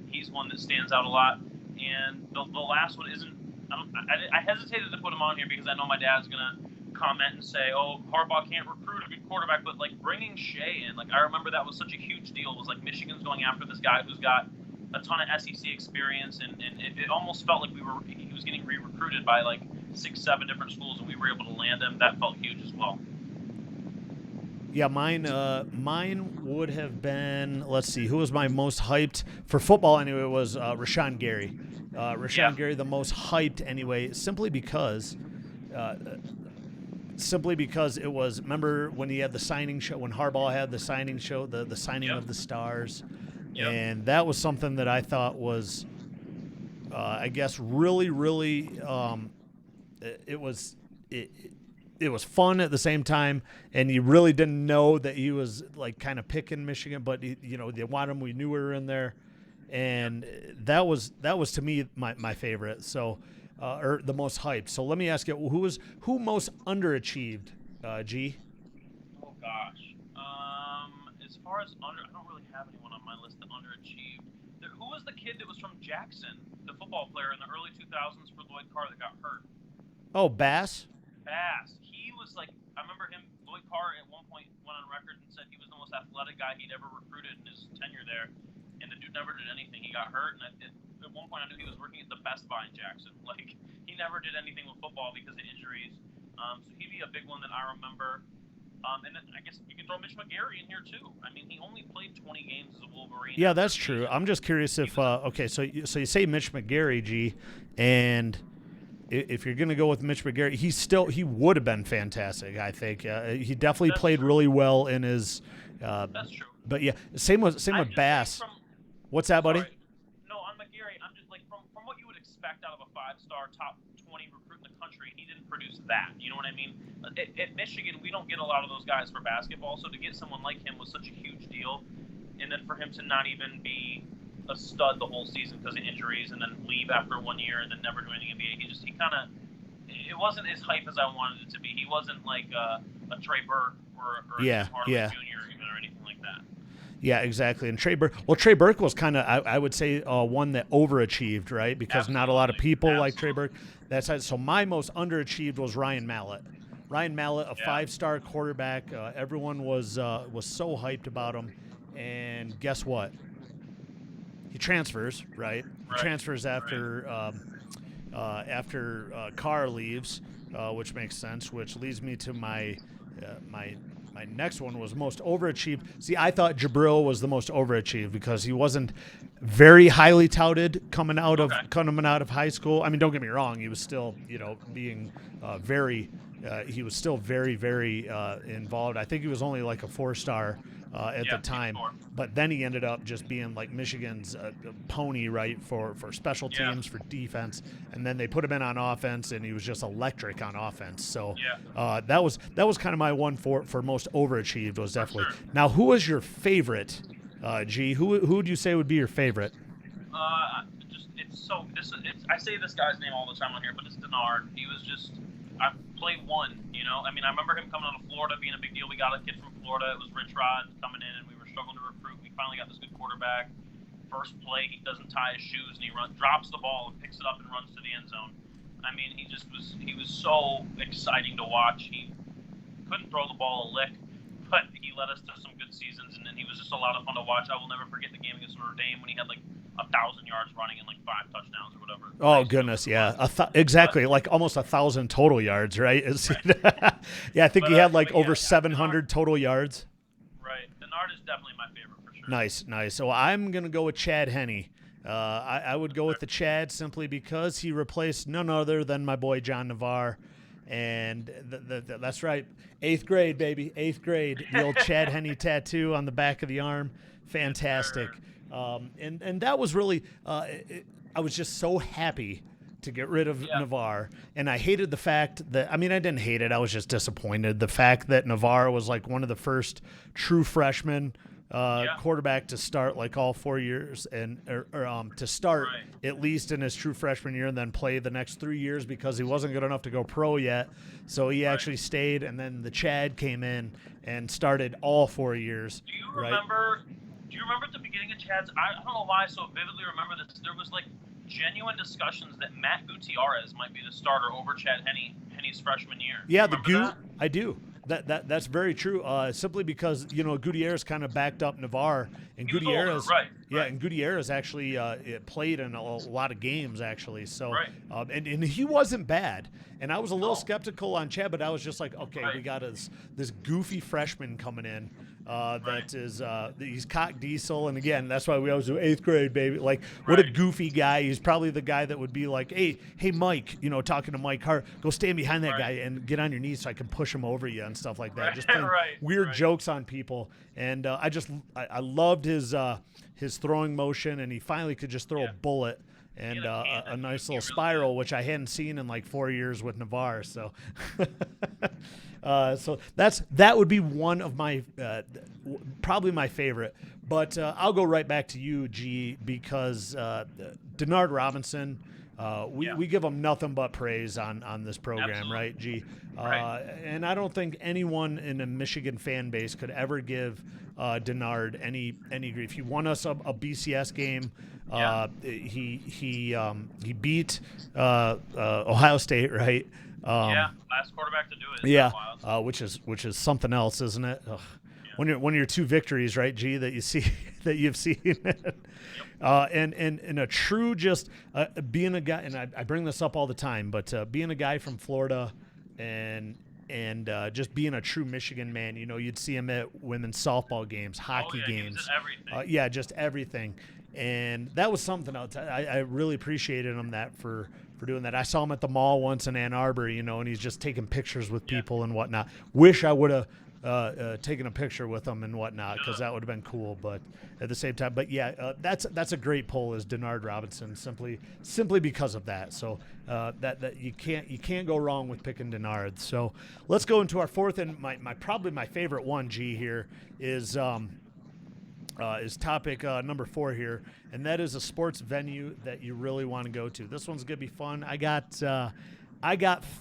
He's one that stands out a lot. And the last one isn't. I hesitated to put him on here because I know my dad's gonna comment and say, "Oh, Harbaugh can't recruit a good quarterback." But like bringing Shea in, like I remember that was such a huge deal. It was like Michigan's going after this guy who's got a ton of SEC experience, and it almost felt like he was getting re-recruited by like 6-7 different schools, and we were able to land him. That felt huge as well. Yeah, mine would have been, let's see, who was my most hyped for football anyway, was Rashawn Gary. Gary, the most hyped anyway, simply because it was, remember when he had the signing show, when Harbaugh had the signing show, the signing of the stars, and that was something that I thought was, I guess, really, really, it was fun at the same time, and you really didn't know that he was like kind of picking Michigan, but they wanted him. We knew we were in there, and that was to me my favorite. So, or the most hyped. So let me ask you, who most underachieved? G. Oh gosh. As far as I don't really have anyone on my list that underachieved. Who was the kid that was from Jackson, the football player in the early 2000s for Lloyd Carr that got hurt? Oh, Bass. He was like, I remember him, Lloyd Carr at one point went on record and said he was the most athletic guy he'd ever recruited in his tenure there, and the dude never did anything. He got hurt, and at one point I knew he was working at the Best Buy in Jackson. Like, he never did anything with football because of injuries. So he'd be a big one that I remember. And then I guess you can throw Mitch McGary in here too. I mean, he only played 20 games as a Wolverine. Yeah, that's true. I'm just curious if okay, so you say Mitch McGary, G, and if you're going to go with Mitch McGary, he would have been fantastic, I think. He definitely played really well in his that's true. But yeah, same with Bass. What's that, buddy? No, on McGary, I'm just like from what you would expect out of a 5-star top 20 recruit in the country, he didn't produce that. You know what I mean? At Michigan, we don't get a lot of those guys for basketball, so to get someone like him was such a huge deal. and then for him to not even be a stud the whole season because of injuries, and then leave after 1 year and then never do anything in the NBA. He kind of, it wasn't as hype as I wanted it to be. He wasn't like a Trey Burke or a Tim Hardaway Jr. even or anything like that. Yeah, exactly. And Trey Burke was kind of, I would say, one that overachieved, right? Because not a lot of people like Trey Burke. That's so. My most underachieved was Ryan Mallett. Ryan Mallett, a 5-star quarterback. Everyone was so hyped about him, and guess what? He transfers, right? He transfers after Carr leaves, which makes sense. Which leads me to my next one was most overachieved. See, I thought Jabril was the most overachieved because he wasn't very highly touted coming out of high school. I mean, don't get me wrong, he was still being very. He was still very, very involved. I think he was only like a 4-star at the time, but then he ended up just being like Michigan's pony, right, for special teams, for defense, and then they put him in on offense, and he was just electric on offense. So that was kind of my one for most overachieved was definitely. Sure. Now, who was your favorite? G, who would you say would be your favorite? I say this guy's name all the time on here, but it's Denard. He was just. I played one, I mean, I remember him coming out of Florida being a big deal. We got a kid from Florida. It was Rich Rod coming in, and we were struggling to recruit. We finally got this good quarterback. First play, he doesn't tie his shoes, and he drops the ball and picks it up and runs to the end zone. I mean, he was so exciting to watch. He couldn't throw the ball a lick, but he led us to some good seasons, and then he was just a lot of fun to watch. I will never forget the game against Notre Dame when he had like 1,000 yards running and like 5 touchdowns or whatever. Oh goodness, yeah, exactly, like almost 1,000 total yards, right? Yeah, I think he had like over 700 total yards. Right, Denard is definitely my favorite for sure. Nice. So I'm gonna go with Chad Henne. I would go with the Chad simply because he replaced none other than my boy John Navarre. And that's right, 8th grade, baby, 8th grade. The old Chad Henne tattoo on the back of the arm, fantastic. And that was really, I was just so happy to get rid of Navarre. And I hated the fact that, I mean, I didn't hate it. I was just disappointed. The fact that Navarre was like one of the first true freshmen quarterback to start like all 4 years and to start at least in his true freshman year and then play the next 3 years because he wasn't good enough to go pro yet. So he actually stayed, and then the Chad came in and started all 4 years. Do you remember at the beginning of Chad's, I don't know why I so vividly remember this, there was like genuine discussions that Matt Gutierrez might be the starter over Chad Henne's freshman year. Yeah, I do. That's very true. Simply because Gutierrez kind of backed up Navarre, and Gutierrez, and Gutierrez actually played in a lot of games actually. So, and he wasn't bad. And I was a little skeptical on Chad, but I was just like, okay, we got this goofy freshman coming in. That is he's cock diesel, and again, that's why we always do 8th grade, baby. Like, what a goofy guy. He's probably the guy that would be like, hey Mike, talking to Mike Hart, go stand behind that guy and get on your knees so I can push him over you and stuff like that. Just playing weird jokes on people, and I loved his throwing motion, and he finally could just throw a bullet. And a nice little spiral, which I hadn't seen in like 4 years with Navarre. So, so that would be one of my probably my favorite. But I'll go right back to you, G, because Denard Robinson. We give him nothing but praise on this program, right, G? And I don't think anyone in the Michigan fan base could ever give Denard any grief. He won us a BCS game. He beat Ohio State, right? Last quarterback to do it. Which is something else, isn't it? When your 2 victories, right, G, that you see that you've seen. And a true just being a guy, and I bring this up all the time, but being a guy from Florida and just being a true Michigan man, you'd see him at women's softball games, hockey games, everything. Just everything. And that was something else. I really appreciated him for doing that. I saw him at the mall once in Ann Arbor, and he's just taking pictures with people and whatnot. Wish I would have taken a picture with him and whatnot, because that would have been cool. But at the same time, that's a great pull, is Denard Robinson, simply because of that. So that you can't go wrong with picking Denard. So let's go into our fourth, and probably my favorite one, G, here is is topic number 4 here, and that is a sports venue that you really want to go to. This one's gonna be fun. I got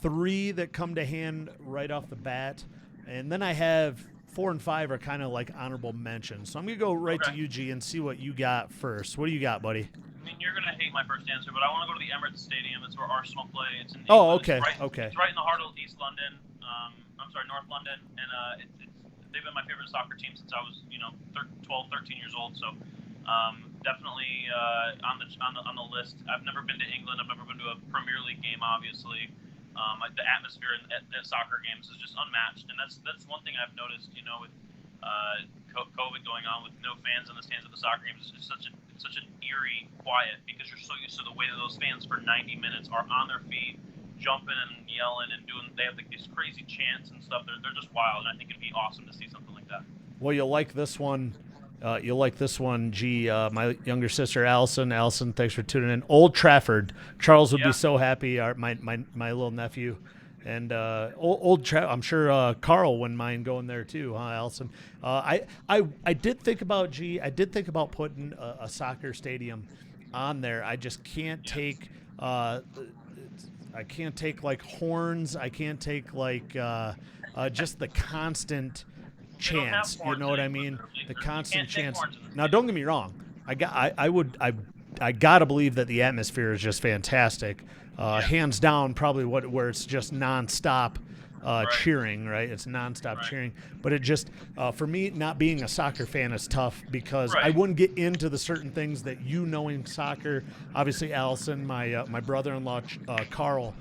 3 that come to hand right off the bat, and then I have 4 and 5 are kind of like honorable mentions. So I'm gonna go right to you, G, and see what you got first. What do you got, buddy? I mean, you're gonna hate my first answer, but I want to go to the Emirates Stadium. It's where Arsenal play. It's in England. Oh, okay, okay. It's right in the heart of East London. North London, and they've been my favorite soccer team since I was, 12, 13 years old. So definitely on the list. I've never been to England. I've never been to a Premier League game, obviously. The atmosphere at soccer games is just unmatched, and that's one thing I've noticed. With COVID going on, with no fans in the stands at the soccer games, it's just such an eerie quiet because you're so used to the way that those fans for 90 minutes are on their feet, jumping and yelling and doing. They have these crazy chants and stuff. They're just wild, and I think it'd be awesome to see something like that. Well, you'll like this one. G. My younger sister, Allison. Allison, thanks for tuning in. Old Trafford. Charles would be so happy. My little nephew. And I'm sure Carl wouldn't mind going there too, huh, Allison? I did think about putting a soccer stadium on there. I just can't take. I can't take like horns. I can't take like just the constant chants. You know what I mean? The constant chants. Now, don't get me wrong. I gotta believe that the atmosphere is just fantastic. Hands down, probably where it's just nonstop cheering, right? It's nonstop cheering. But it just, for me, not being a soccer fan is tough because I wouldn't get into the certain things that knowing soccer. Obviously, Allison, my brother-in-law, Carl,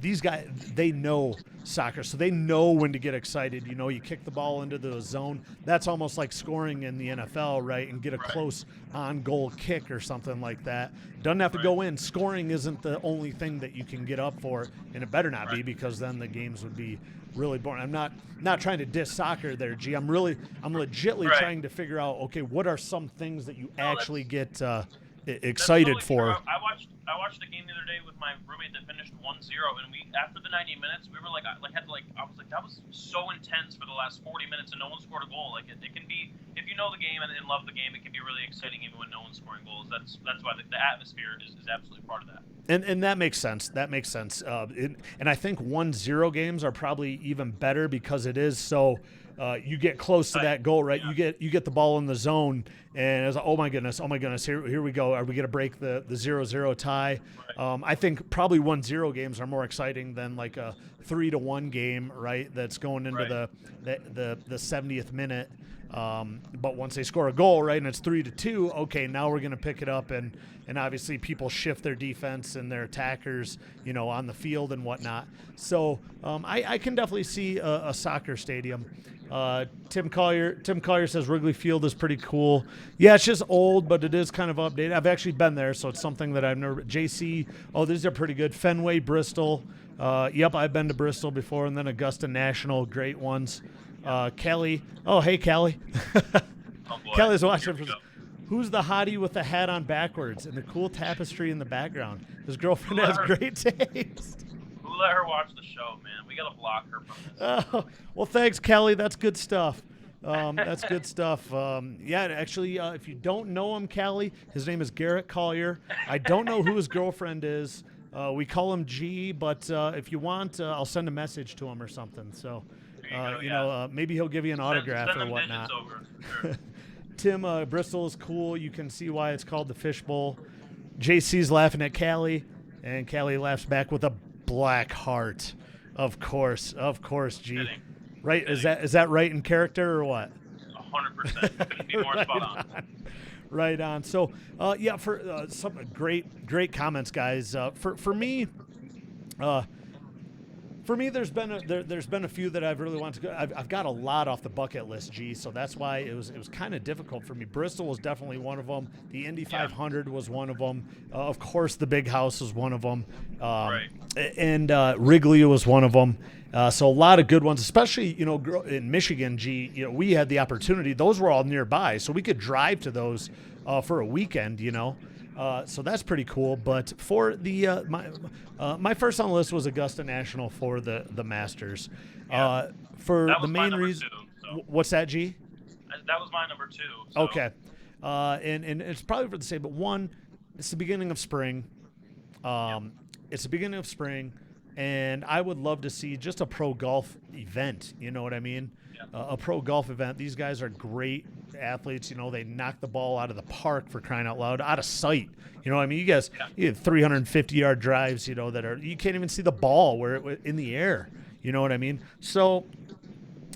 these guys, they know soccer, so they know when to get excited. You kick the ball into the zone. That's almost like scoring in the NFL, right? And get a close on-goal kick or something like that. Doesn't have to go in. Scoring isn't the only thing that you can get up for, and it better not be because then the games would be really boring. I'm not trying to diss soccer there, G. I'm legitly trying to figure out, okay, what are some things that you actually get excited totally for? I watched the game the other day with my roommate that finished 1-0, and we after the 90 minutes we were I was like that was so intense for the last 40 minutes and no one scored a goal. Like it can be, if you know the game and love the game, it can be really exciting even when no one's scoring goals. That's why the atmosphere is absolutely part of that. And that makes sense. And I think 1-0 games are probably even better because it is so. You get close to that goal, right? Yeah. You get the ball in the zone, and it's like, oh my goodness, here we go. Are we going to break the 0-0 tie? Right. I think probably 1-0 games are more exciting than like a 3-1 game, right? That's going into the 70th minute. But once they score a goal, right, and it's 3-2, okay, now we're going to pick it up, and obviously people shift their defense and their attackers, on the field and whatnot. So I can definitely see a soccer stadium. Tim Collier says Wrigley Field is pretty cool. Yeah, it's just old, but it is kind of updated. I've actually been there, so it's something that I've never. JC, these are pretty good. Fenway, Bristol. Yep, I've been to Bristol before, and then Augusta National, great ones. Kelly. Oh, hey, Kelly. Kelly's watching. Who's the hottie with the hat on backwards and the cool tapestry in the background? His girlfriend has great taste. Who let her watch the show, man? We got to block her from this. Well, thanks, Kelly. That's good stuff. That's good stuff. Yeah, actually, if you don't know him, Kelly, his name is Garrett Collier. I don't know who his girlfriend is. We call him G, but if you want, I'll send a message to him or something. So, maybe he'll give you an autograph or whatnot. Sure. Tim, Bristol is cool. You can see why it's called the Fishbowl. JC's laughing at Callie, and Callie laughs back with a black heart. Of course, G. Kidding. Right? Kidding. Is that right in character or what? 100%. Couldn't be more spot on. Right on. So, for some great comments, guys. For me, there's been a few that I've really wanted to go. I've got a lot off the bucket list, G. So that's why it was kind of difficult for me. Bristol was definitely one of them. The Indy 500 was one of them. Of course, the Big House was one of them. And Wrigley was one of them. So a lot of good ones, especially in Michigan, G. We had the opportunity; those were all nearby, so we could drive to those for a weekend. So that's pretty cool. But for the my first on the list was Augusta National for the Masters. For that the was my main number reason, 2, so. What's that, G? That was my number 2. So. Okay. And it's probably for the same, but one, it's the beginning of spring. It's the beginning of spring, and I would love to see just a pro golf event. You know what I mean? A pro golf event. These guys are great athletes. You know, they knock the ball out of the park, for crying out loud, out of sight. You know what I mean? You guys, you have 350-yard drives, you know, that are, you can't even see the ball where it in the air. You know what I mean? So,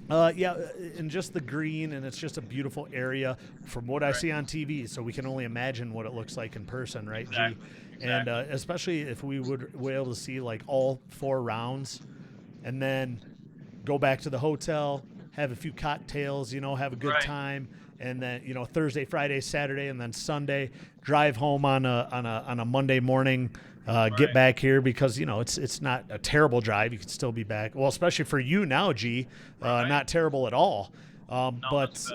and just the green, and it's just a beautiful area from what I see on TV. So we can only imagine what it looks like in person, right, Exactly. G? And especially if we were able to see like all 4 rounds, and then go back to the hotel, have a few cocktails, you know, have a good time, and then, you know, Thursday, Friday, Saturday, and then Sunday, drive home on a Monday morning. Get back here, because, you know, it's not a terrible drive. You can still be back. Well, especially for you now, G, not terrible at all. But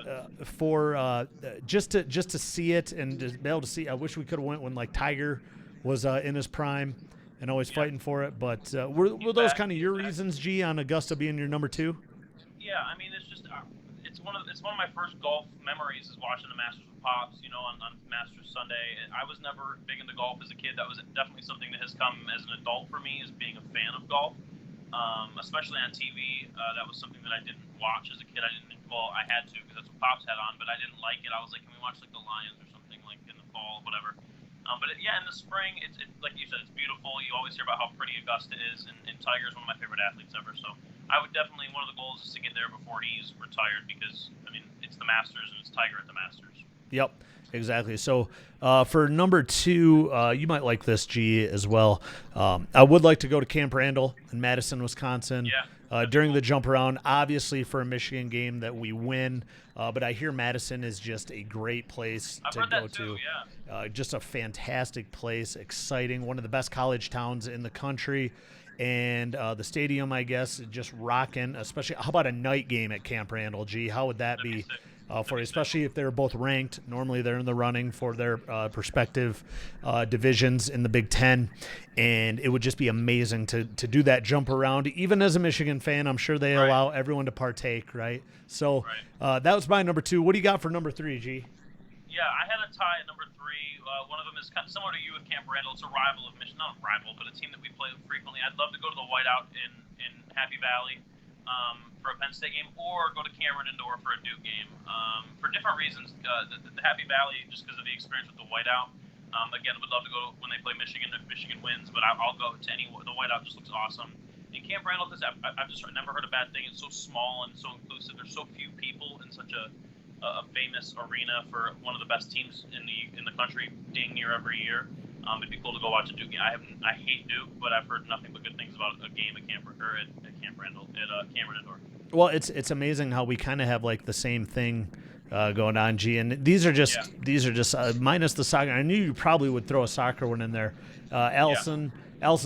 for just to see it and to be able to see, I wish we could have went when like Tiger was in his prime and always fighting for it. But were those kind of your reasons, G, on Augusta being your number 2? Yeah, I mean, it's just it's one of my first golf memories is watching the Masters with Pops. You know, on Masters Sunday. And I was never big into golf as a kid. That was definitely something that has come as an adult for me, is being a fan of golf, especially on TV. That was something that I didn't watch as a kid. Well, I had to, because that's what Pops had on, but I didn't like it. I was like, can we watch like the Lions or something like in the fall, whatever. But in the spring, it's like you said, it's beautiful. You always hear about how pretty Augusta is, and Tiger's one of my favorite athletes ever. So I would definitely, one of the goals is to get there before he's retired, because, I mean, it's the Masters and it's Tiger at the Masters. Yep, exactly. So for number 2, you might like this, G, as well. I would like to go to Camp Randall in Madison, Wisconsin. During the jump around, obviously for a Michigan game that we win, but I hear Madison is just a great place to go to. Just a fantastic place, exciting, one of the best college towns in the country. And the stadium, I guess, just rocking, especially. How about a night game at Camp Randall, G? How would that be for you, especially if they're both ranked? Normally they're in the running for their respective divisions in the Big Ten, and it would just be amazing to do that jump around. Even as a Michigan fan, I'm sure they allow everyone to partake, right? So that was my number 2. What do you got for number 3, G? Yeah, I had a tie at number 3. One of them is kind of similar to you with Camp Randall. It's a rival of Michigan, not a rival, but a team that we play frequently. I'd love to go to the Whiteout in Happy Valley for a Penn State game, or go to Cameron Indoor for a Duke game. For different reasons. The Happy Valley, just because of the experience with the Whiteout. Again, I would love to go when they play Michigan if Michigan wins, but I'll go to any. The Whiteout just looks awesome. And Camp Randall, because I've just never heard a bad thing. It's so small and so inclusive. There's so few people in such a famous arena for one of the best teams in the country, dang near every year. It'd be cool to go watch a Duke game. I hate Duke, but I've heard nothing but good things about a game at Camp Randall at Cameron Indoor. Well, it's amazing how we kind of have like the same thing going on, G. And these are just minus the soccer. I knew you probably would throw a soccer one in there. Allison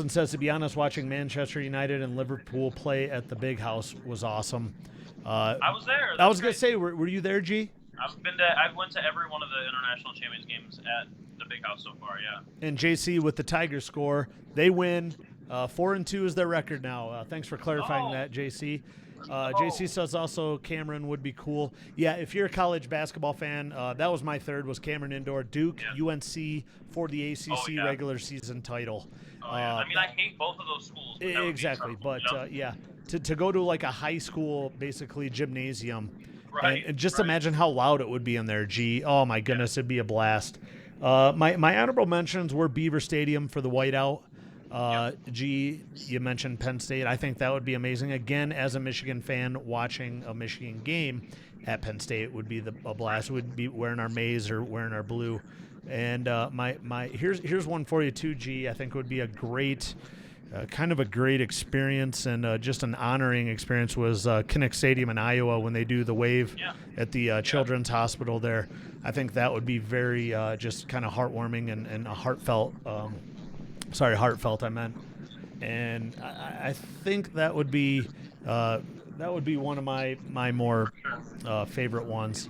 says, to be honest, watching Manchester United and Liverpool play at the Big House was awesome. I was there. I was gonna say, were you there, G? I went to every one of the International Champions games at the Big House so far. Yeah. And JC with the Tiger score, they win. 4-2 is their record now. Thanks for clarifying that, JC. JC says also Cameron would be cool. Yeah, if you're a college basketball fan, that was my third, was Cameron Indoor. Duke, UNC for the ACC regular season title. I mean, I hate both of those schools. Exactly, but to go to like a high school, basically gymnasium, and just imagine how loud it would be in there, G. Oh my goodness, it'd be a blast. My honorable mentions were Beaver Stadium for the Whiteout. G, you mentioned Penn State. I think that would be amazing. Again, as a Michigan fan, watching a Michigan game at Penn State would be a blast. We'd be wearing our maize or wearing our blue. And here's one for you too, G. I think would be a great, kind of a great experience, and just an honoring experience was Kinnick Stadium in Iowa when they do the wave at the Children's Hospital there. I think that would be very just kind of heartwarming and a heartfelt. Heartfelt I meant, and I think that would be one of my more favorite ones.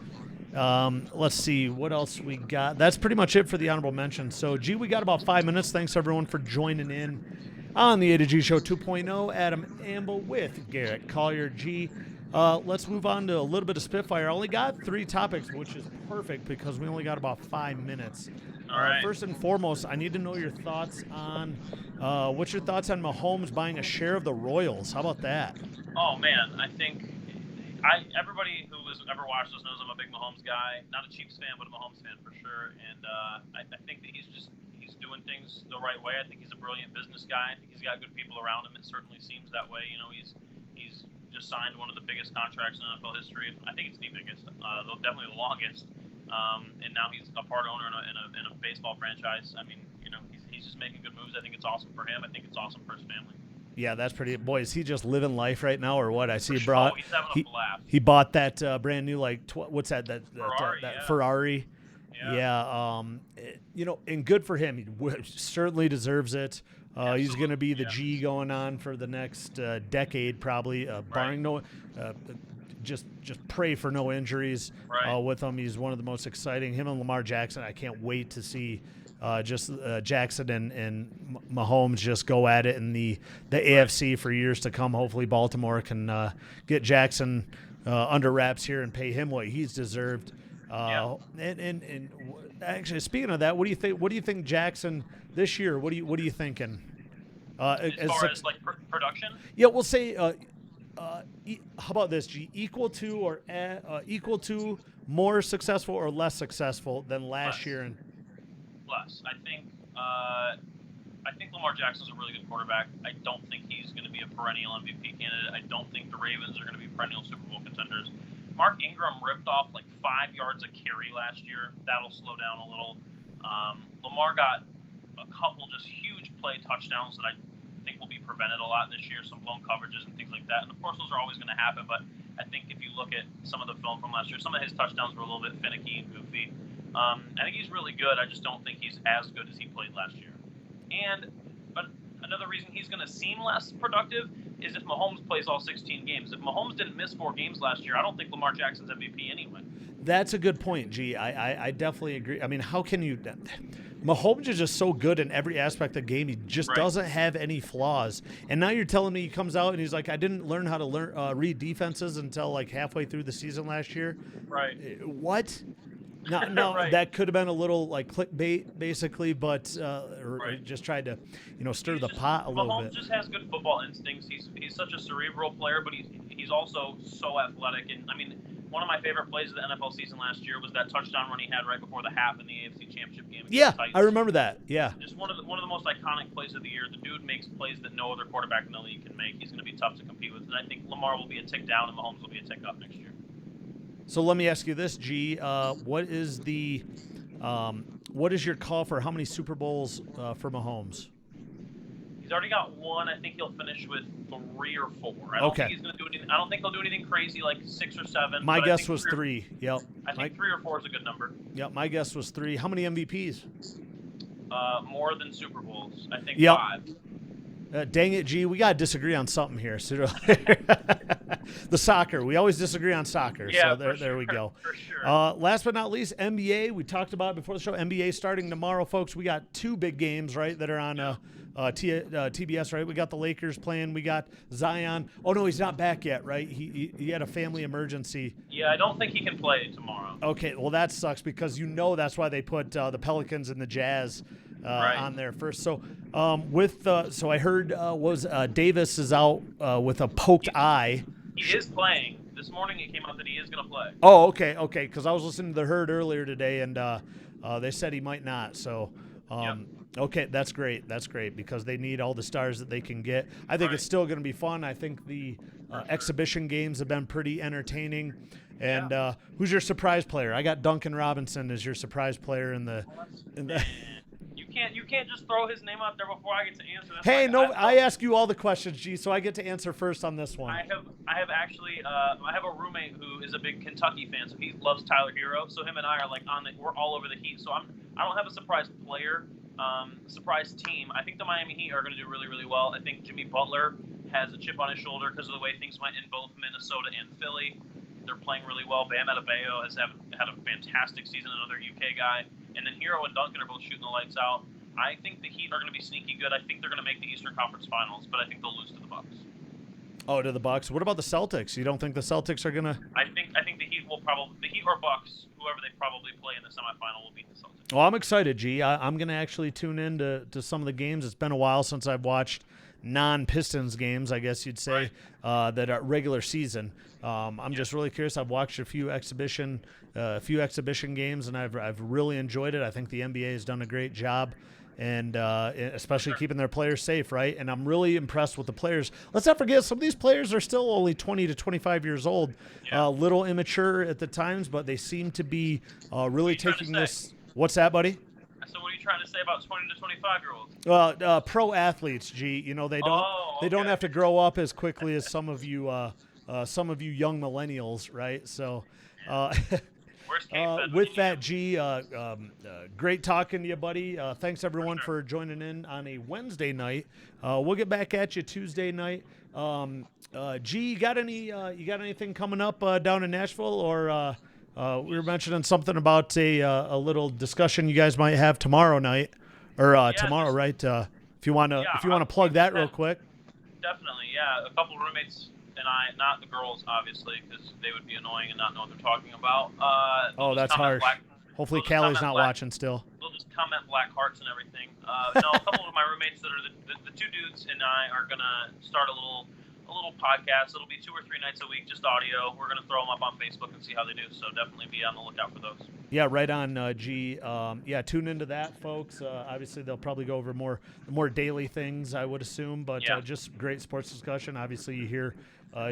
Let's see what else we got. That's pretty much it for the honorable mention. So, G, we got about 5 minutes. Thanks everyone for joining in on the A to G Show 2.0. Adam Amble with Garrett Collier. G, Let's move on to a little bit of Spitfire. I only got 3 topics, which is perfect because we only got about 5 minutes. All right. First and foremost, I need to know your thoughts on what's your thoughts on Mahomes buying a share of the Royals? How about that? Oh man, I think everybody who has ever watched this knows I'm a big Mahomes guy. Not a Chiefs fan, but a Mahomes fan for sure. And I think that he's doing things the right way. I think he's a brilliant business guy. I think he's got good people around him. It certainly seems that way. You know, he's just signed one of the biggest contracts in NFL history. I think it's the biggest, though definitely the longest. And now he's a part owner in a baseball franchise. I mean, you know, he's just making good moves. I think it's awesome for him. I think it's awesome for his family. Yeah, that's pretty. Boy, is he just living life right now, or what? I see For he brought. sure. He's having a blast. He bought that brand new what's that Ferrari, that yeah. Ferrari. Yeah. You know, and good for him. He certainly deserves it. He's going to be the Yeah. G going on for the next decade, probably, barring no. Just pray for no injuries Right. with him. He's one of the most exciting. Him and Lamar Jackson. I can't wait to see Jackson and Mahomes just go at it in the AFC for years to come. Hopefully, Baltimore can get Jackson under wraps here and pay him what he's deserved. And actually, speaking of that, what do you think? What do you think Jackson this year? What are you thinking? As far as like production? Yeah, we'll say. How about this, G? Equal to more successful or less successful than last year? And less. I think Lamar Jackson's a really good quarterback. I don't think he's going to be a perennial MVP candidate. I don't think the Ravens are going to be perennial Super Bowl contenders. Mark Ingram ripped off like 5 yards a carry last year. That'll slow down a little. Lamar got a couple just huge play touchdowns that I think will be prevented a lot this year, some blown coverages and things like that. And of course, those are always going to happen. But I think if you look at some of the film from last year, some of his touchdowns were a little bit finicky and goofy. I think he's really good. I just don't think he's as good as he played last year. And another reason he's going to seem less productive is if Mahomes plays all 16 games. If Mahomes didn't miss 4 games last year, I don't think Lamar Jackson's MVP anyway. That's a good point, G. I definitely agree. I mean, how can you? Mahomes is just so good in every aspect of the game. He just doesn't have any flaws. And now you're telling me he comes out and he's like, I didn't learn how to read defenses until like halfway through the season last year. Right. What? No, Right. That could have been a little like clickbait, basically, but just tried to, stir the pot a little bit. Mahomes just has good football instincts. He's such a cerebral player, but he's also so athletic. And I mean, one of my favorite plays of the NFL season last year was that touchdown run he had right before the half in the AFC Championship game. Yeah, the Titans. I remember that. Yeah, just one of the most iconic plays of the year. The dude makes plays that no other quarterback in the league can make. He's going to be tough to compete with, and I think Lamar will be a tick down and Mahomes will be a tick up next year. So let me ask you this, G. What is your call for how many Super Bowls for Mahomes? He's already got 1. I think he'll finish with 3 or 4. I don't think he's going to do anything. I don't think he'll do anything crazy like 6 or 7. My guess was 3. Yep. I think 3 or 4 is a good number. Yep. My guess was 3. How many MVPs? More than Super Bowls. I think 5. Dang it, G. We got to disagree on something here. The soccer. We always disagree on soccer. Yeah, so there we go. For sure. Last but not least, NBA. We talked about it before the show. NBA starting tomorrow, folks. We got 2 big games, right, that are on TBS, right? We got the Lakers playing. We got Zion. Oh, no, he's not back yet, right? He had a family emergency. Yeah, I don't think he can play tomorrow. Okay, well, that sucks because that's why they put the Pelicans and the Jazz on there first. So so I heard Davis is out with a poked eye. He is playing. This morning it came out that he is going to play. Oh, okay, because I was listening to the Herd earlier today, and they said he might not. So, okay, that's great. That's great because they need all the stars that they can get. I think it's still going to be fun. I think the exhibition games have been pretty entertaining. And who's your surprise player? I got Duncan Robinson as your surprise player in the. You can't just throw his name out there before I get to answer. I ask you all the questions, G, so I get to answer first on this one. I have actually I have a roommate who is a big Kentucky fan, so he loves Tyler Hero. So him and I are like we're all over the Heat. So I don't have a surprise player, surprise team. I think the Miami Heat are going to do really, really well. I think Jimmy Butler has a chip on his shoulder because of the way things went in both Minnesota and Philly. They're playing really well. Bam Adebayo has had a fantastic season, another UK guy. And then Hero and Duncan are both shooting the lights out. I think the Heat are going to be sneaky good. I think they're going to make the Eastern Conference Finals, but I think they'll lose to the Bucks. Oh, to the Bucks. What about the Celtics? You don't think the Celtics are gonna? I think the Heat or Bucks, whoever they probably play in the semifinal, will beat the Celtics. Well, I'm excited, G. I'm gonna actually tune in to some of the games. It's been a while since I've watched non-Pistons games, I guess you'd say, that are regular season. I'm just really curious. I've watched a few exhibition games, and I've really enjoyed it. I think the NBA has done a great job, and especially keeping their players safe, right? And I'm really impressed with the players. Let's not forget, some of these players are still only 20 to 25 years old, a little immature at the times, but they seem to be really taking this. What's that, buddy? So what are you trying to say about 20 to 25-year-olds? Pro athletes, G. You know, they don't have to grow up as quickly as some of you young millennials, right? So, with that, G, great talking to you, buddy. Thanks everyone for joining in on a Wednesday night. We'll get back at you Tuesday night. G, you got anything coming up down in Nashville, or we were mentioning something about a little discussion you guys might have tomorrow night, or tomorrow, right? If you want to plug that real quick. Definitely, yeah. A couple roommates and I, not the girls, obviously, because they would be annoying and not know what they're talking about. That's harsh. Hopefully, Callie's not watching still. They'll just comment black hearts and everything. No, a couple of my roommates that are the two dudes and I are gonna start a little podcast. It'll be 2 or 3 nights a week, just audio. We're gonna throw them up on Facebook and see how they do. So definitely be on the lookout for those. Yeah, right on, G. Tune into that, folks. Obviously, they'll probably go over more daily things, I would assume, but just great sports discussion. Obviously, you hear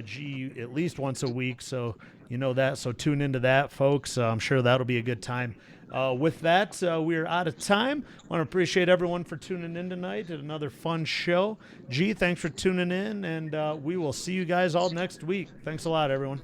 G at least once a week, so you know that. So tune into that, folks. I'm sure that'll be a good time. With that, we're out of time. I want to appreciate everyone for tuning in tonight at another fun show. G, thanks for tuning in, and we will see you guys all next week. Thanks a lot, everyone.